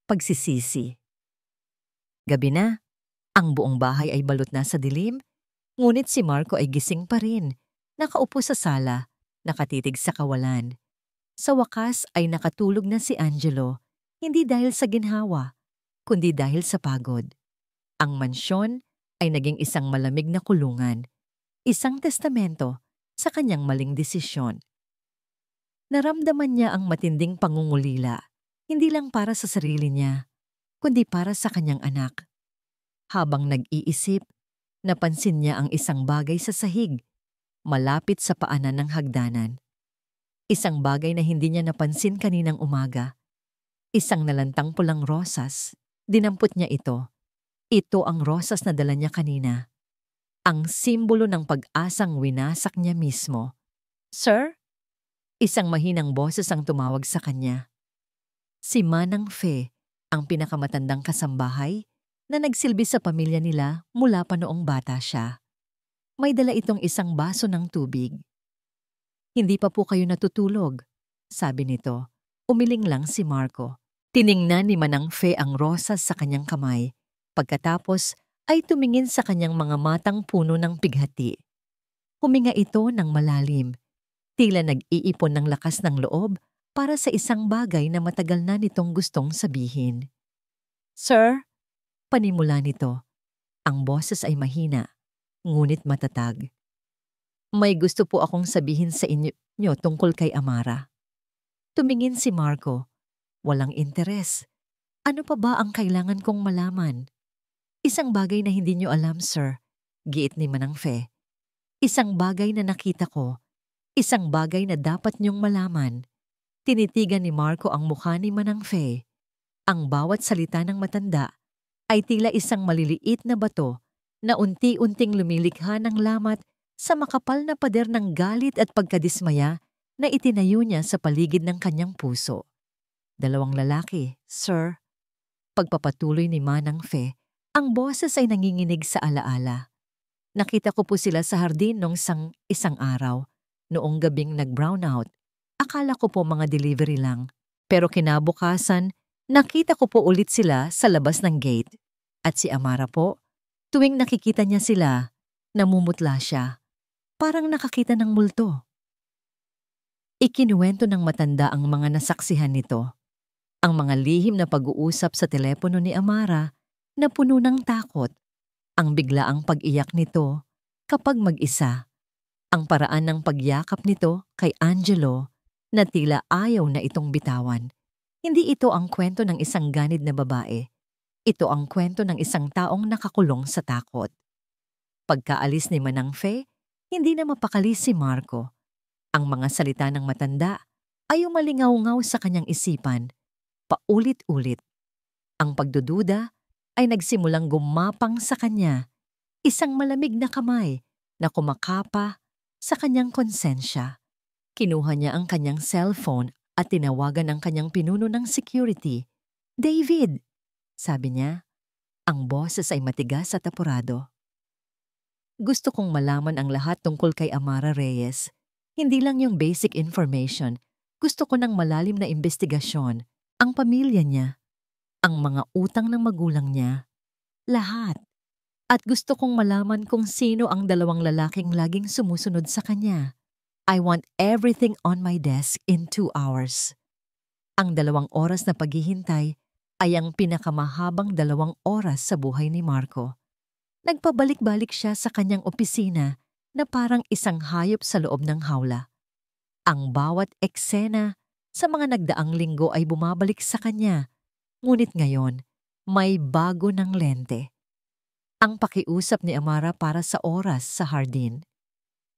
pagsisisi. Gabi na, ang buong bahay ay balot na sa dilim, ngunit si Marco ay gising pa rin, nakaupo sa sala, nakatitig sa kawalan. Sa wakas ay nakatulog na si Angelo, hindi dahil sa ginhawa, kundi dahil sa pagod. Ang mansyon ay naging isang malamig na kulungan, isang testamento sa kanyang maling desisyon. Naramdaman niya ang matinding pangungulila, hindi lang para sa sarili niya, kundi para sa kanyang anak. Habang nag-iisip, napansin niya ang isang bagay sa sahig, malapit sa paanan ng hagdanan. Isang bagay na hindi niya napansin kaninang umaga. Isang nalantang pulang rosas. Dinampot niya ito. Ito ang rosas na dala niya kanina. Ang simbolo ng pag-asang winasak niya mismo. "Sir?" Isang mahinang boses ang tumawag sa kanya. Si Manang Fe, ang pinakamatandang kasambahay na nagsilbi sa pamilya nila mula pa noong bata siya. May dala itong isang baso ng tubig. "Hindi pa po kayo natutulog," sabi nito. Umiling lang si Marco. Tiningnan ni Manang Fe ang rosas sa kanyang kamay. Pagkatapos ay tumingin sa kanyang mga matang puno ng pighati. Huminga ito ng malalim. Tila nag-iipon ng lakas ng loob para sa isang bagay na matagal na nitong gustong sabihin. "Sir?" Panimula nito. Ang boses ay mahina, ngunit matatag. "May gusto po akong sabihin sa inyo tungkol kay Amara." Tumingin si Marco. Walang interes. "Ano pa ba ang kailangan kong malaman?" "Isang bagay na hindi niyo alam, sir," giit ni Manang Fe. "Isang bagay na nakita ko. Isang bagay na dapat niyong malaman." Tinitigan ni Marco ang mukha ni Manang Fe. Ang bawat salita ng matanda ay tila isang maliliit na bato na unti-unting lumilikha ng lamat sa makapal na pader ng galit at pagkadismaya na itinayo niya sa paligid ng kanyang puso. "Dalawang lalaki, sir." Pagpapatuloy ni Manang Fe, ang boses ay nanginginig sa alaala. "Nakita ko po sila sa hardin nung isang araw, noong gabing nag-brownout. Akala ko po mga delivery lang. Pero kinabukasan, nakita ko po ulit sila sa labas ng gate. At si Amara po, tuwing nakikita niya sila, namumutla siya. Parang nakakita ng multo." Ikinuwento ng matanda ang mga nasaksihan nito. Ang mga lihim na pag-uusap sa telepono ni Amara na puno ng takot. Ang biglaang pag-iyak nito kapag mag-isa. Ang paraan ng pagyakap nito kay Angelo na tila ayaw na itong bitawan. Hindi ito ang kwento ng isang ganid na babae. Ito ang kwento ng isang taong nakakulong sa takot. Pagkaalis ni Manang Fe, hindi na mapakali si Marco. Ang mga salita ng matanda ay umalingaw-ngaw sa kanyang isipan. paulit-ulit. Ang pagdududa ay nagsimulang gumapang sa kanya, isang malamig na kamay na kumakapa sa kanyang konsensya. Kinuha niya ang kanyang cellphone at tinawagan ang kanyang pinuno ng security. "David," sabi niya, ang boses ay matigas at apurado. "Gusto kong malaman ang lahat tungkol kay Amara Reyes. Hindi lang yung basic information. Gusto ko ng malalim na investigasyon. Ang pamilya niya, ang mga utang ng magulang niya, lahat. At gusto kong malaman kung sino ang dalawang lalaking laging sumusunod sa kanya. I want everything on my desk in 2 hours." Ang 2 oras na paghihintay ay ang pinakamahabang 2 oras sa buhay ni Marco. Nagpabalik-balik siya sa kanyang opisina na parang isang hayop sa loob ng hawla. Ang bawat eksena sa mga nagdaang linggo ay bumabalik sa kanya, ngunit ngayon may bago ng lente. Ang pakiusap ni Amara para sa oras sa hardin,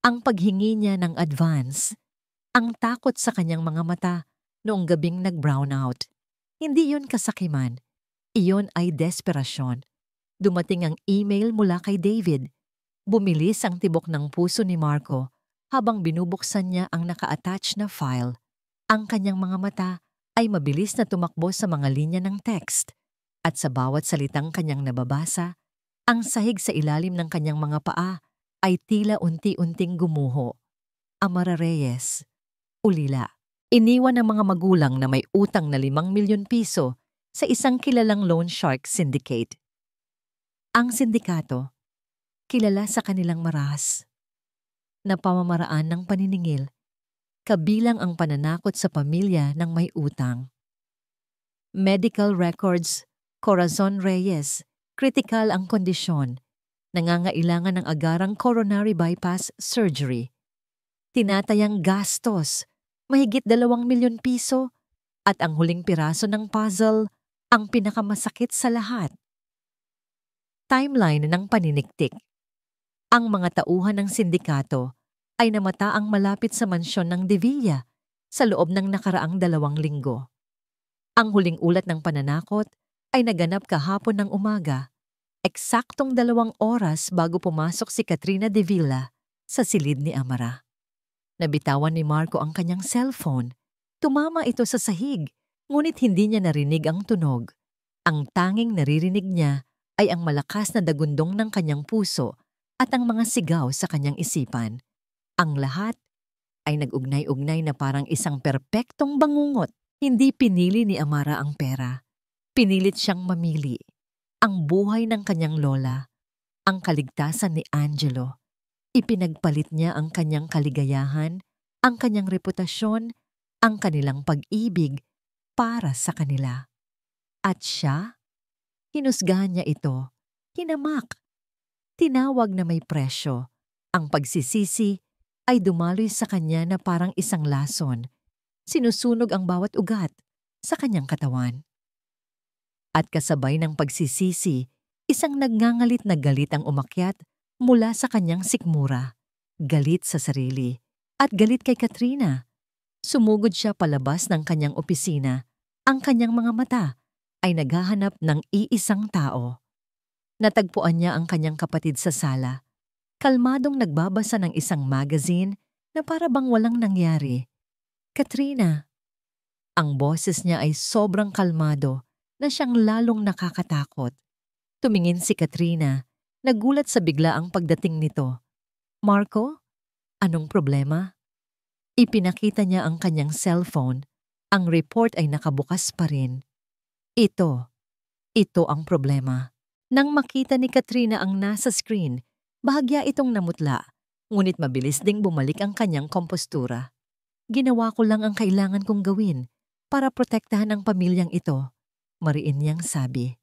ang paghingi niya ng advance, ang takot sa kanyang mga mata noong gabing nag-brownout. Hindi yun kasakiman, iyon ay desperasyon. Dumating ang email mula kay David. Bumilis ang tibok ng puso ni Marco habang binubuksan niya ang naka-attach na file. Ang kanyang mga mata ay mabilis na tumakbo sa mga linya ng text at sa bawat salitang kanyang nababasa, ang sahig sa ilalim ng kanyang mga paa ay tila unti-unting gumuho. Amara Reyes, ulila. Iniwan ng mga magulang na may utang na 5 milyon piso sa isang kilalang loan shark syndicate. Ang sindikato, kilala sa kanilang marahas na pamamaraan ng paniningil, kabilang ang pananakot sa pamilya ng may utang. Medical records, Corazon Reyes, kritikal ang kondisyon, nangangailangan ng agarang coronary bypass surgery. Tinatayang gastos, mahigit 2 milyon piso, at ang huling piraso ng puzzle, ang pinakamasakit sa lahat. Timeline ng paniniktik. Ang mga tauhan ng sindikato ay namataang malapit sa mansyon ng De Villa sa loob ng nakaraang 2 linggo. Ang huling ulat ng pananakot ay naganap kahapon ng umaga, eksaktong 2 oras bago pumasok si Katrina De Villa sa silid ni Amara. Nabitawan ni Marco ang kanyang cellphone. Tumama ito sa sahig, ngunit hindi niya narinig ang tunog. Ang tanging naririnig niya ay ang malakas na dagundong ng kanyang puso at ang mga sigaw sa kanyang isipan. Ang lahat ay nag-ugnay-ugnay na parang isang perpektong bangungot. Hindi pinili ni Amara ang pera. Pinilit siyang mamili. Ang buhay ng kanyang lola, ang kaligtasan ni Angelo. Ipinagpalit niya ang kanyang kaligayahan, ang kanyang reputasyon, ang kanilang pag-ibig para sa kanila. At siya, hinusgahan niya ito, hinamak. Tinawag na may presyo. Ang pagsisisi ay dumaloy sa kanya na parang isang lason. Sinusunog ang bawat ugat sa kanyang katawan. At kasabay ng pagsisisi, isang nagngangalit na galit ang umakyat mula sa kanyang sikmura. Galit sa sarili at galit kay Katrina. Sumugod siya palabas ng kanyang opisina. Ang kanyang mga mata ay naghahanap ng iisang tao. Natagpuan niya ang kanyang kapatid sa sala. Kalmadong nagbabasa ng isang magazine na para bang walang nangyari. "Katrina." Ang boses niya ay sobrang kalmado na siyang lalong nakakatakot. Tumingin si Katrina, nagulat sa biglaang pagdating nito. "Marco, anong problema?" Ipinakita niya ang kanyang cellphone. Ang report ay nakabukas pa rin. Ito ang problema. Nang makita ni Katrina ang nasa screen, bahagya itong namutla, ngunit mabilis ding bumalik ang kanyang kompostura. "Ginawa ko lang ang kailangan kong gawin para protektahan ang pamilyang ito," mariin niyang sabi.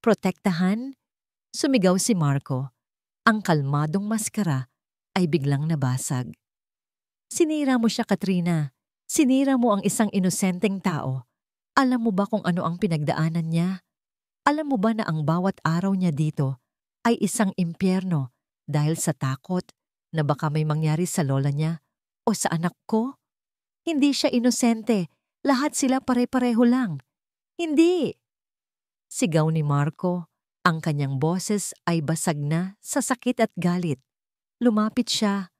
"Protektahan?" Sumigaw si Marco. Ang kalmadong maskara ay biglang nabasag. "Sinira mo siya, Katrina. Sinira mo ang isang inosenteng tao. Alam mo ba kung ano ang pinagdaanan niya? Alam mo ba na ang bawat araw niya dito ay isang impyerno dahil sa takot na baka may mangyari sa lola niya o sa anak ko? Hindi siya inosente. Lahat sila pare-pareho lang. Hindi! Sigaw ni Marco. Ang kanyang boses ay basag na sa sakit at galit. Lumapit siya.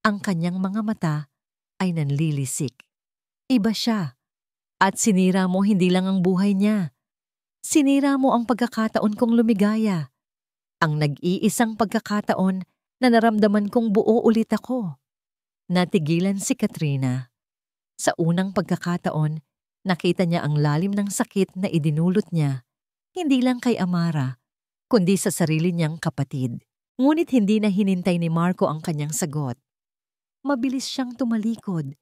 Ang kanyang mga mata ay nanlilisik. Iba siya. At sinira mo hindi lang ang buhay niya. Sinira mo ang pagkakataon kong lumigaya. Ang nag-iisang pagkakataon na naramdaman kong buo ulit ako. Natigilan si Katrina. Sa unang pagkakataon, nakita niya ang lalim ng sakit na idinulot niya, hindi lang kay Amara, kundi sa sarili niyang kapatid. Ngunit hindi na hinintay ni Marco ang kanyang sagot. Mabilis siyang tumalikod.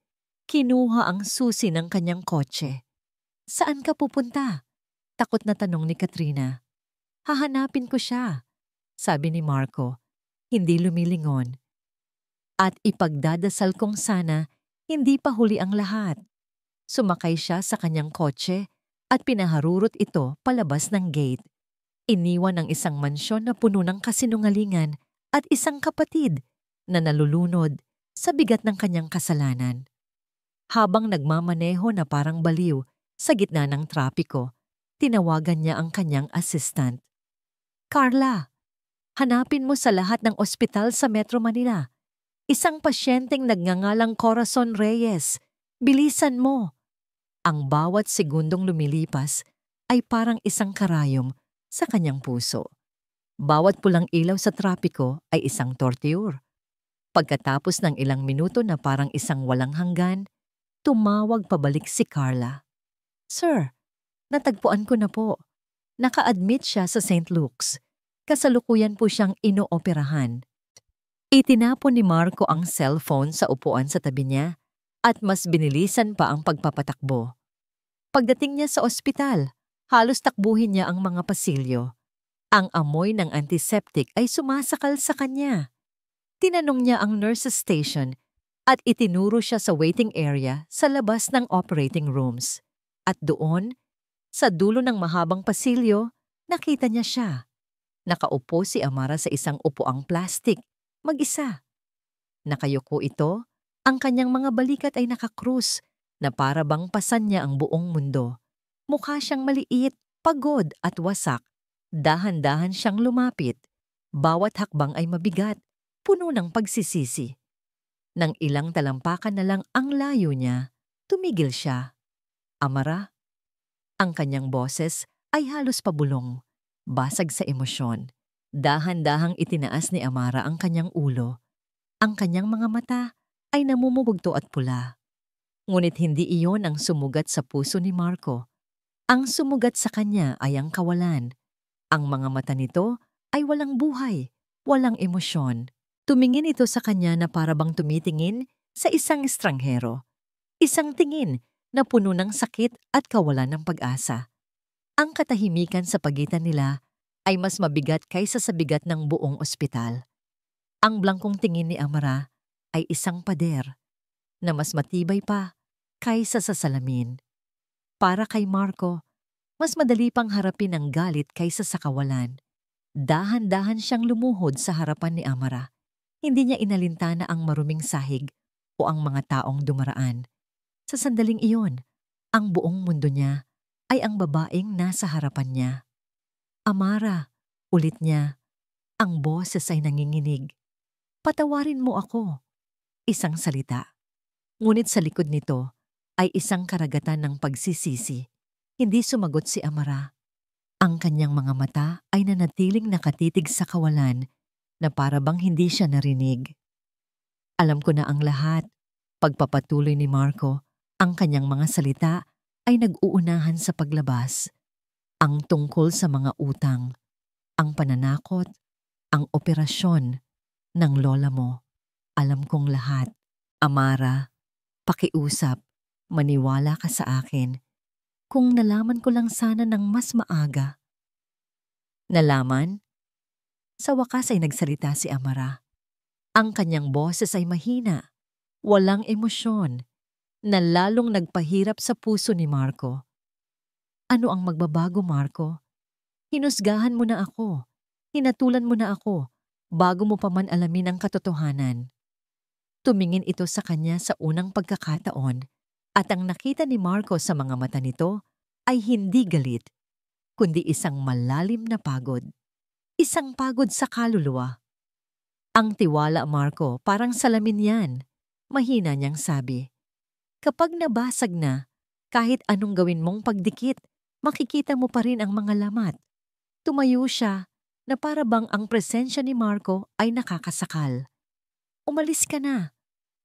Kinuha ang susi ng kanyang kotse. Saan ka pupunta? Takot na tanong ni Katrina. Hahanapin ko siya, sabi ni Marco, hindi lumilingon. At ipagdadasal kong sana hindi pa huli ang lahat. Sumakay siya sa kanyang kotse at pinaharurot ito palabas ng gate. Iniwan ang isang mansyon na puno ng kasinungalingan at isang kapatid na nalulunod sa bigat ng kanyang kasalanan. Habang nagmamaneho na parang baliw sa gitna ng trapiko, tinawagan niya ang kanyang assistant. Carla, hanapin mo sa lahat ng ospital sa Metro Manila. Isang pasyenteng nagngangalang Corazon Reyes. Bilisan mo. Ang bawat segundong lumilipas ay parang isang karayom sa kanyang puso. Bawat pulang ilaw sa trapiko ay isang torture. Pagkatapos ng ilang minuto na parang isang walang hanggan, tumawag pabalik si Carla. Sir, natagpuan ko na po. Naka-admit siya sa St. Luke's. Kasalukuyan po siyang inooperahan. Itinapon ni Marco ang cellphone sa upuan sa tabi niya at mas binilisan pa ang pagpapatakbo. Pagdating niya sa ospital, halos takbuhin niya ang mga pasilyo. Ang amoy ng antiseptic ay sumasakal sa kanya. Tinanong niya ang nurse's station at itinuro siya sa waiting area sa labas ng operating rooms. At doon, sa dulo ng mahabang pasilyo, nakita niya siya. Nakaupo si Amara sa isang upuang plastic. Mag-isa. Nakayuko ito, ang kanyang mga balikat ay nakakrus na para bang pasan niya ang buong mundo. Mukha siyang maliit, pagod at wasak. Dahan-dahan siyang lumapit. Bawat hakbang ay mabigat, puno ng pagsisisi. Nang ilang talampakan na lang ang layo niya, tumigil siya. Amara? Ang kanyang boses ay halos pabulong, basag sa emosyon. Dahan-dahang itinaas ni Amara ang kanyang ulo. Ang kanyang mga mata ay namumugto at pula. Ngunit hindi iyon ang sumugat sa puso ni Marco. Ang sumugat sa kanya ay ang kawalan. Ang mga mata nito ay walang buhay, walang emosyon. Tumingin ito sa kanya na parabang tumitingin sa isang estranghero. Isang tingin na puno ng sakit at kawalan ng pag-asa. Ang katahimikan sa pagitan nila ay mas mabigat kaysa sa bigat ng buong ospital. Ang blangkong tingin ni Amara ay isang pader na mas matibay pa kaysa sa salamin. Para kay Marco, mas madali pang harapin ang galit kaysa sa kawalan. Dahan-dahan siyang lumuhod sa harapan ni Amara. Hindi niya inalintana ang maruming sahig o ang mga taong dumaraan. Sa sandaling iyon, ang buong mundo niya ay ang babaeng nasa harapan niya. Amara, ulit niya. Ang boses ay nanginginig. Patawarin mo ako. Isang salita. Ngunit sa likod nito ay isang karagatan ng pagsisisi. Hindi sumagot si Amara. Ang kanyang mga mata ay nanatiling nakatitig sa kawalan na parabang hindi siya narinig. Alam ko na ang lahat. Pagpapatuloy ni Marco, ang kanyang mga salita ay nag-uunahan sa paglabas. Ang tungkol sa mga utang, ang pananakot, ang operasyon ng lola mo. Alam kong lahat. Amara, pakiusap, maniwala ka sa akin. Kung nalaman ko lang sana ng mas maaga. Nalaman? Sa wakas ay nagsalita si Amara. Ang kanyang boses ay mahina, walang emosyon, na lalong nagpahirap sa puso ni Marco. Ano ang magbabago, Marco? Hinusgahan mo na ako. Hinatulan mo na ako bago mo pa man alamin ang katotohanan. Tumingin ito sa kanya sa unang pagkakataon at ang nakita ni Marco sa mga mata nito ay hindi galit, kundi isang malalim na pagod. Isang pagod sa kaluluwa. Ang tiwala, Marco, parang salamin yan. Mahina niyang sabi. Kapag nabasag na, kahit anong gawin mong pagdikit, makikita mo pa rin ang mga lamat. Tumayo siya na para bang ang presensya ni Marco ay nakakasakal. Umalis ka na.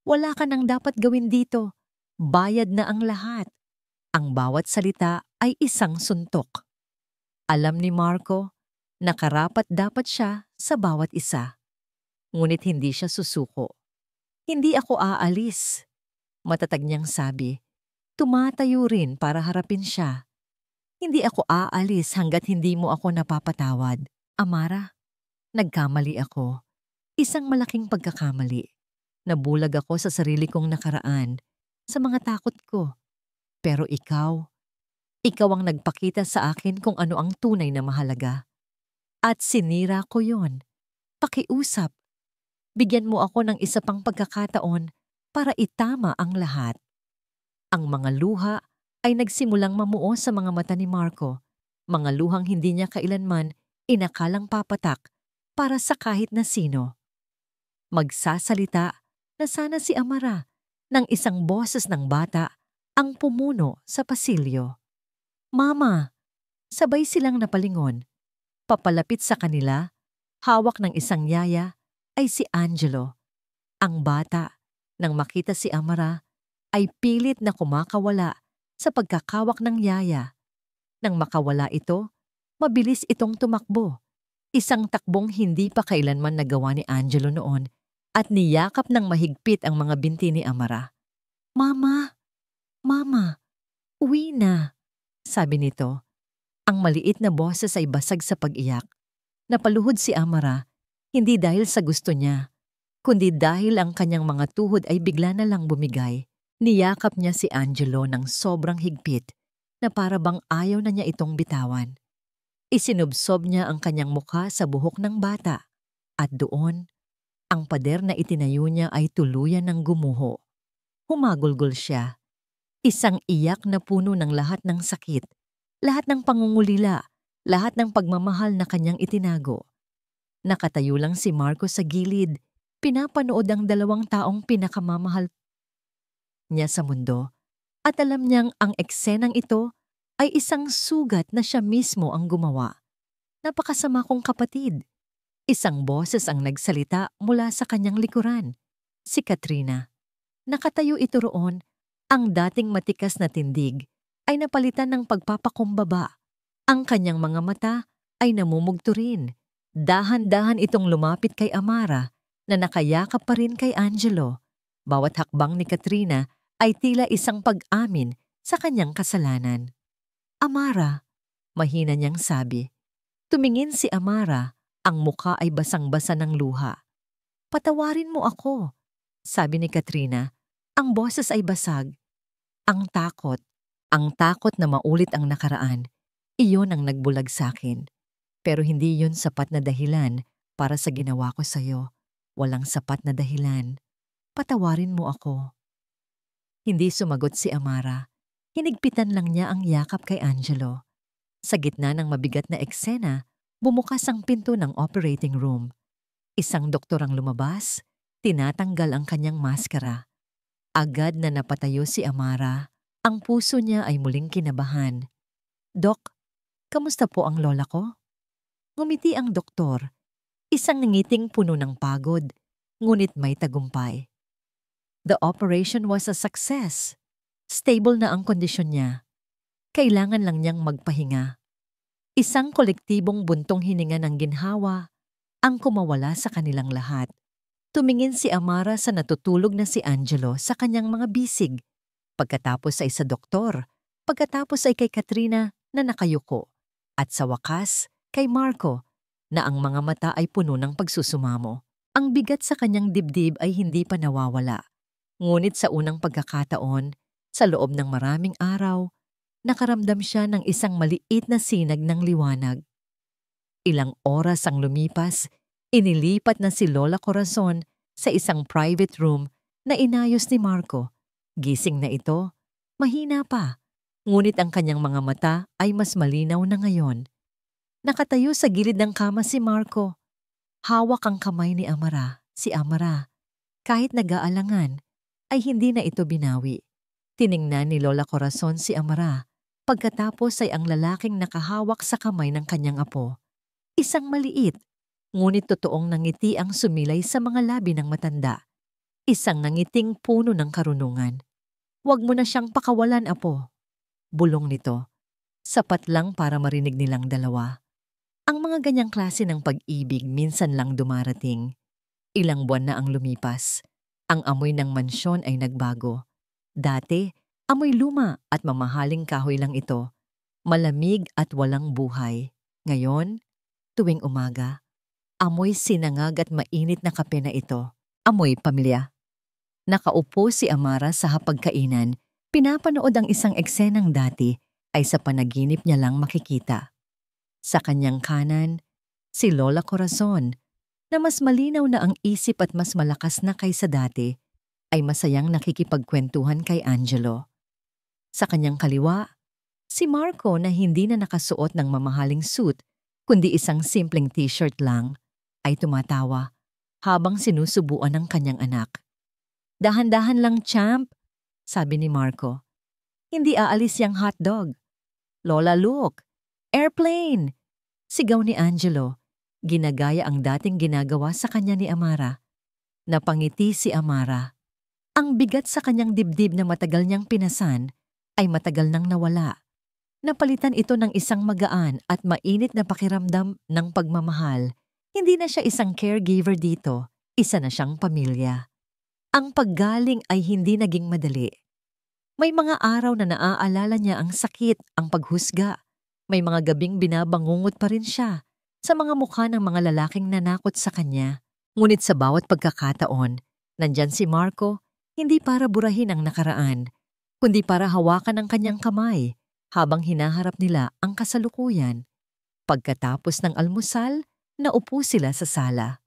Wala ka nang dapat gawin dito. Bayad na ang lahat. Ang bawat salita ay isang suntok. Alam ni Marco na karapat-dapat siya sa bawat isa. Ngunit hindi siya susuko. Hindi ako aalis. Matatag niyang sabi. Tumatayo rin para harapin siya. Hindi ako aalis hanggat hindi mo ako napapatawad. Amara, nagkamali ako. Isang malaking pagkakamali. Nabulag ako sa sarili kong nakaraan, sa mga takot ko. Pero ikaw ang nagpakita sa akin kung ano ang tunay na mahalaga. At sinira ko yon. Pakiusap. Bigyan mo ako ng isa pang pagkakataon para itama ang lahat. Ang mga luha ay nagsimulang mamuo sa mga mata ni Marco. Mga luhang hindi niya kailanman inakalang papatak para sa kahit na sino. Magsasalita na sana si Amara ng isang boses ng bata ang pumuno sa pasilyo. Mama! Sabay silang napalingon. Papalapit sa kanila, hawak ng isang yaya, ay si Angelo. Ang bata, nang makita si Amara, ay pilit na kumakawala sa pagkakawak ng yaya. Nang makawala ito, mabilis itong tumakbo. Isang takbong hindi pa kailanman nagawa ni Angelo noon at niyakap ng mahigpit ang mga binti ni Amara. Mama! Mama! Uwi na! Sabi nito. Ang maliit na boses ay basag sa pag-iyak. Napaluhod si Amara, hindi dahil sa gusto niya, kundi dahil ang kanyang mga tuhod ay bigla na lang bumigay. Niyakap niya si Angelo ng sobrang higpit na para bang ayaw na niya itong bitawan. Isinubsob niya ang kanyang mukha sa buhok ng bata at doon, ang pader na itinayo niya ay tuluyan ng gumuho. Humagulgol siya. Isang iyak na puno ng lahat ng sakit, lahat ng pangungulila, lahat ng pagmamahal na kanyang itinago. Nakatayo lang si Marco sa gilid, pinapanood ang dalawang taong pinakamamahal niya sa mundo. At alam niyang ang eksenang ito ay isang sugat na siya mismo ang gumawa. Napakasama kong kapatid. Isang boses ang nagsalita mula sa kanyang likuran. Si Katrina. Nakatayo ito roon. Ang dating matikas na tindig ay napalitan ng pagpapakumbaba. Ang kanyang mga mata ay namumugto rin. Dahan-dahan itong lumapit kay Amara na nakayakap pa rin kay Angelo. Bawat hakbang ni Katrina ay tila isang pag-amin sa kanyang kasalanan. Amara, mahina niyang sabi. Tumingin si Amara, ang muka ay basang-basa ng luha. Patawarin mo ako, sabi ni Katrina. Ang boses ay basag. Ang takot na maulit ang nakaraan, iyon ang nagbulag sa akin. Pero hindi yun sapat na dahilan para sa ginawa ko sa'yo. Walang sapat na dahilan. Patawarin mo ako. Hindi sumagot si Amara. Hinigpitan lang niya ang yakap kay Angelo. Sa gitna ng mabigat na eksena, bumukas ang pinto ng operating room. Isang doktor ang lumabas, tinatanggal ang kanyang maskara. Agad na napatayo si Amara. Ang puso niya ay muling kinabahan. Dok, kamusta po ang lola ko? Ngumiti ang doktor. Isang ngiting puno ng pagod, ngunit may tagumpay. The operation was a success. Stable na ang kondisyon niya. Kailangan lang niyang magpahinga. Isang kolektibong buntong hininga ng ginhawa ang kumawala sa kanilang lahat. Tumingin si Amara sa natutulog na si Angelo sa kanyang mga bisig. Pagkatapos ay sa doktor. Pagkatapos ay kay Katrina na nakayuko. At sa wakas, kay Marco na ang mga mata ay puno ng pagsusumamo. Ang bigat sa kanyang dibdib ay hindi pa nawawala. Ngunit sa unang pagkakataon, sa loob ng maraming araw, nakaramdam siya ng isang maliit na sinag ng liwanag. Ilang oras ang lumipas, inilipat na si Lola Corazon sa isang private room na inayos ni Marco. Gising na ito, mahina pa, Ngunit ang kanyang mga mata ay mas malinaw na ngayon. Nakatayo sa gilid ng kama si Marco. Hawak ang kamay ni Amara, si Amara. Kahit nag-aalangan, ay hindi na ito binawi. Tiningnan ni Lola Corazon si Amara. Pagkatapos ay ang lalaking nakahawak sa kamay ng kanyang apo. Isang maliit, ngunit totoong nangiti ang sumilay sa mga labi ng matanda. Isang nangiting puno ng karunungan. "Huwag mo na siyang pakawalan, apo." Bulong nito. Sapat lang para marinig nilang dalawa. Ang mga ganyang klase ng pag-ibig minsan lang dumarating. Ilang buwan na ang lumipas. Ang amoy ng mansyon ay nagbago. Dati, amoy luma at mamahaling kahoy lang ito. Malamig at walang buhay. Ngayon, tuwing umaga, amoy sinangag at mainit na kape na ito. Amoy pamilya. Nakaupo si Amara sa hapagkainan. Pinapanood ang isang eksenang dati ay sa panaginip niya lang makikita. Sa kanyang kanan, si Lola Corazon, na mas malinaw na ang isip at mas malakas na kaysa dati, ay masayang nakikipagkwentuhan kay Angelo. Sa kanyang kaliwa, si Marco na hindi na nakasuot ng mamahaling suit, kundi isang simpleng t-shirt lang, ay tumatawa habang sinusubuan ng kanyang anak. "Dahan-dahan lang, champ," sabi ni Marco. "Hindi aalis yung hotdog." "Lola, look! Airplane!" Sigaw ni Angelo. Ginagaya ang dating ginagawa sa kanya ni Amara. Napangiti si Amara. Ang bigat sa kanyang dibdib na matagal niyang pinasan ay matagal nang nawala. Napalitan ito ng isang magaan at mainit na pakiramdam ng pagmamahal. Hindi na siya isang caregiver dito, isa na siyang pamilya. Ang paggaling ay hindi naging madali. May mga araw na naaalala niya ang sakit, ang paghusga. May mga gabing binabangungot pa rin siya sa mga mukha ng mga lalaking nanakot sa kanya. Ngunit sa bawat pagkakataon, nandyan si Marco, hindi para burahin ang nakaraan, kundi para hawakan ang kanyang kamay habang hinaharap nila ang kasalukuyan. Pagkatapos ng almusal, naupo sila sa sala.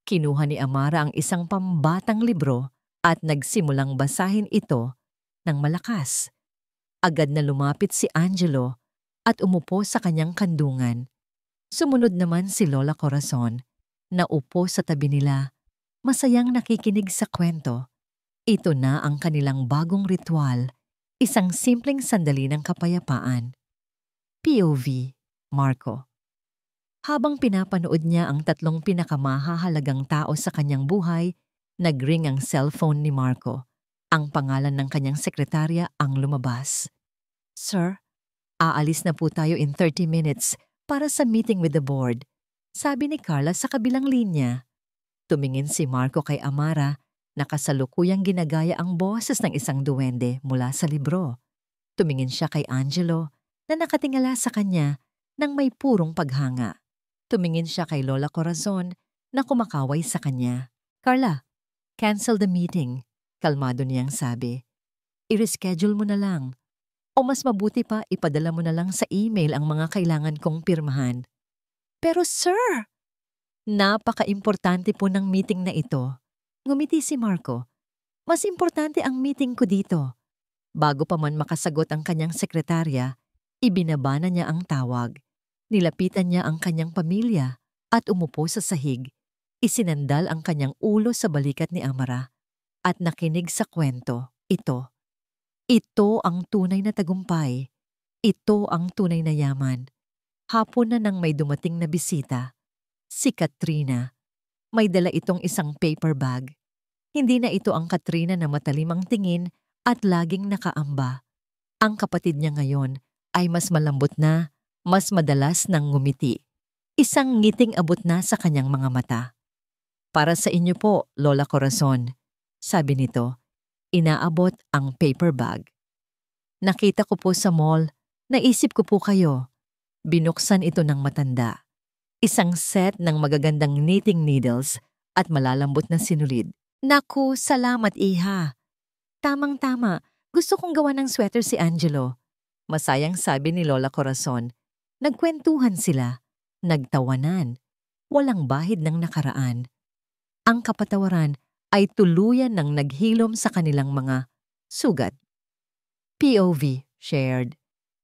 Kinuha ni Amara ang isang pambatang libro at nagsimulang basahin ito ng malakas. Agad na lumapit si Angelo at umupo sa kanyang kandungan. Sumunod naman si Lola Corazon na upo sa tabi nila, masayang nakikinig sa kwento. Ito na ang kanilang bagong ritual, isang simpleng sandali ng kapayapaan. POV, Marco. Habang pinapanood niya ang tatlong pinakamahahalagang tao sa kanyang buhay, nag-ring ang cellphone ni Marco. Ang pangalan ng kanyang sekretarya ang lumabas. "Sir, aalis na po tayo in 30 minutes para sa meeting with the board," sabi ni Carla sa kabilang linya. Tumingin si Marco kay Amara na kasalukuyang ginagaya ang boses ng isang duwende mula sa libro. Tumingin siya kay Angelo na nakatingala sa kanya nang may purong paghanga. Tumingin siya kay Lola Corazon na kumakaway sa kanya. "Carla, cancel the meeting," kalmado niyang sabi. "I-reschedule mo na lang. O mas mabuti pa, ipadala mo na lang sa email ang mga kailangan kong pirmahan." "Pero sir!" "Napaka-importante po ng meeting na ito." Ngumiti si Marco. "Mas importante ang meeting ko dito." Bago pa man makasagot ang kanyang sekretarya, ibinaba na niya ang tawag. Nilapitan niya ang kanyang pamilya at umupo sa sahig. Isinandal ang kanyang ulo sa balikat ni Amara at nakinig sa kwento. Ito ang tunay na tagumpay. Ito ang tunay na yaman. Hapon na nang may dumating na bisita. Si Katrina. May dala itong isang paper bag. Hindi na ito ang Katrina na matalim ang tingin at laging nakaamba. Ang kapatid niya ngayon ay mas malambot na, mas madalas nang ngumiti. Isang ngiting abot na sa kanyang mga mata. "Para sa inyo po, Lola Corazon," sabi nito. Inaabot ang paper bag. "Nakita ko po sa mall, naisip ko po kayo." Binuksan ito ng matanda. Isang set ng magagandang knitting needles at malalambot na sinulid. "Naku, salamat iha. Tamang-tama, gusto kong gawa ng sweater si Angelo." Masayang sabi ni Lola Corazon. Nagkwentuhan sila, nagtawanan, walang bahid ng nakaraan. Ang kapatawaran ay tuluyan ng naghilom sa kanilang mga sugat. POV, shared.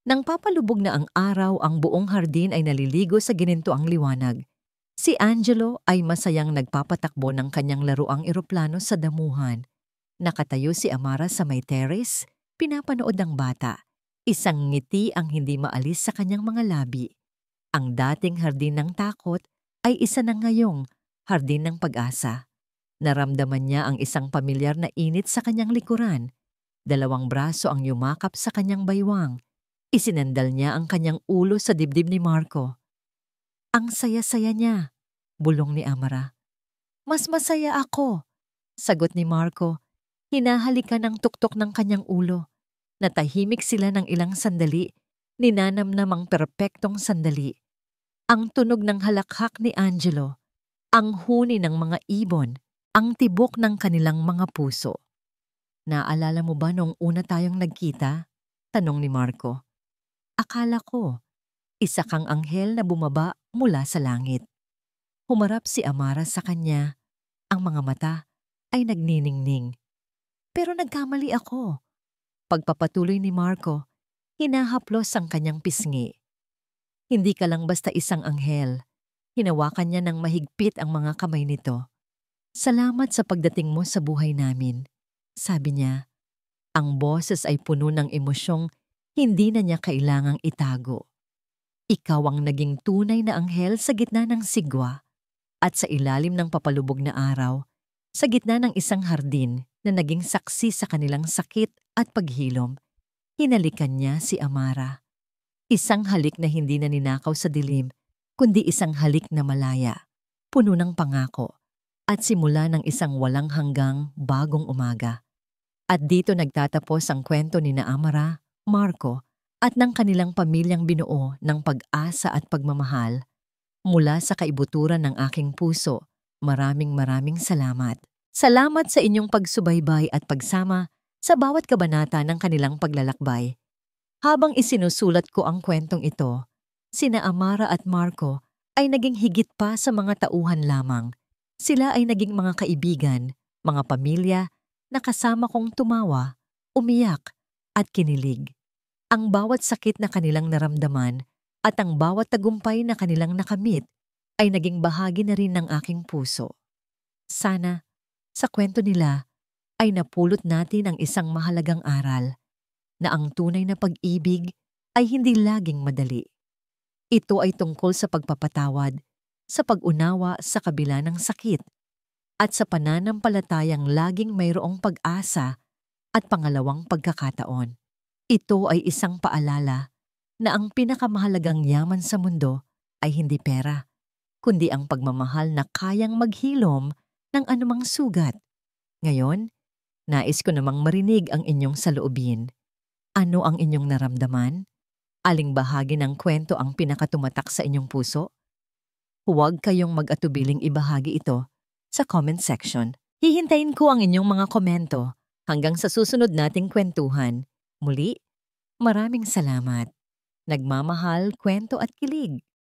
Nang papalubog na ang araw, ang buong hardin ay naliligo sa ginintoang liwanag. Si Angelo ay masayang nagpapatakbo ng kanyang laruang eroplano sa damuhan. Nakatayo si Amara sa may terrace, pinapanood ang bata. Isang ngiti ang hindi maalis sa kanyang mga labi. Ang dating hardin ng takot ay isa na ngayong hardin ng pag-asa. Naramdaman niya ang isang pamilyar na init sa kanyang likuran. 2 braso ang yumakap sa kanyang baywang. Isinandal niya ang kanyang ulo sa dibdib ni Marco. Ang saya-saya niya, bulong ni Amara. Mas masaya ako, sagot ni Marco. Hinahalikan ng tuktok ng kanyang ulo. Natahimik sila ng ilang sandali, ninanamnam ang perpektong sandali. Ang tunog ng halakhak ni Angelo, ang huni ng mga ibon, ang tibok ng kanilang mga puso. Naalala mo ba noong una tayong nagkita? Tanong ni Marco. Akala ko, isa kang anghel na bumaba mula sa langit. Humarap si Amara sa kanya. Ang mga mata ay nagniningning. Pero nagkamali ako. Pagpapatuloy ni Marco, hinahaplos ang kanyang pisngi. Hindi ka lang basta isang anghel. Hinawakan niya ng mahigpit ang mga kamay nito. Salamat sa pagdating mo sa buhay namin. Sabi niya, ang boses ay puno ng emosyong hindi na niya kailangang itago. Ikaw ang naging tunay na anghel sa gitna ng sigwa at sa ilalim ng papalubog na araw, sa gitna ng isang hardin na naging saksi sa kanilang sakit at paghilom. Hinalikan niya si Amara. Isang halik na hindi na ninakaw sa dilim, kundi isang halik na malaya, puno ng pangako, at simula ng isang walang hanggang bagong umaga. At dito nagtatapos ang kwento ni na Amara, Marco, at ng kanilang pamilyang binuo ng pag-asa at pagmamahal. Mula sa kaibuturan ng aking puso, maraming salamat. Salamat sa inyong pagsubaybay at pagsama sa bawat kabanata ng kanilang paglalakbay. Habang isinusulat ko ang kwentong ito, sina Amara at Marco ay naging higit pa sa mga tauhan lamang. Sila ay naging mga kaibigan, mga pamilya na kasama kong tumawa, umiyak at kinilig. Ang bawat sakit na kanilang naramdaman at ang bawat tagumpay na kanilang nakamit ay naging bahagi na rin ng aking puso. Sana, sa kwento nila, ay napulot natin ang isang mahalagang aral na ang tunay na pag-ibig ay hindi laging madali. Ito ay tungkol sa pagpapatawad, sa pag-unawa sa kabila ng sakit, at sa pananampalatayang laging mayroong pag-asa at pangalawang pagkakataon. Ito ay isang paalala na ang pinakamahalagang yaman sa mundo ay hindi pera, kundi ang pagmamahal na kayang maghilom ng anumang sugat. Ngayon, nais ko namang marinig ang inyong saloobin. Ano ang inyong naramdaman? Aling bahagi ng kwento ang pinakatumatak sa inyong puso? Huwag kayong mag-atubiling ibahagi ito sa comment section. Hihintayin ko ang inyong mga komento hanggang sa susunod nating kwentuhan. Muli, maraming salamat. Nagmamahal, kwento at kilig.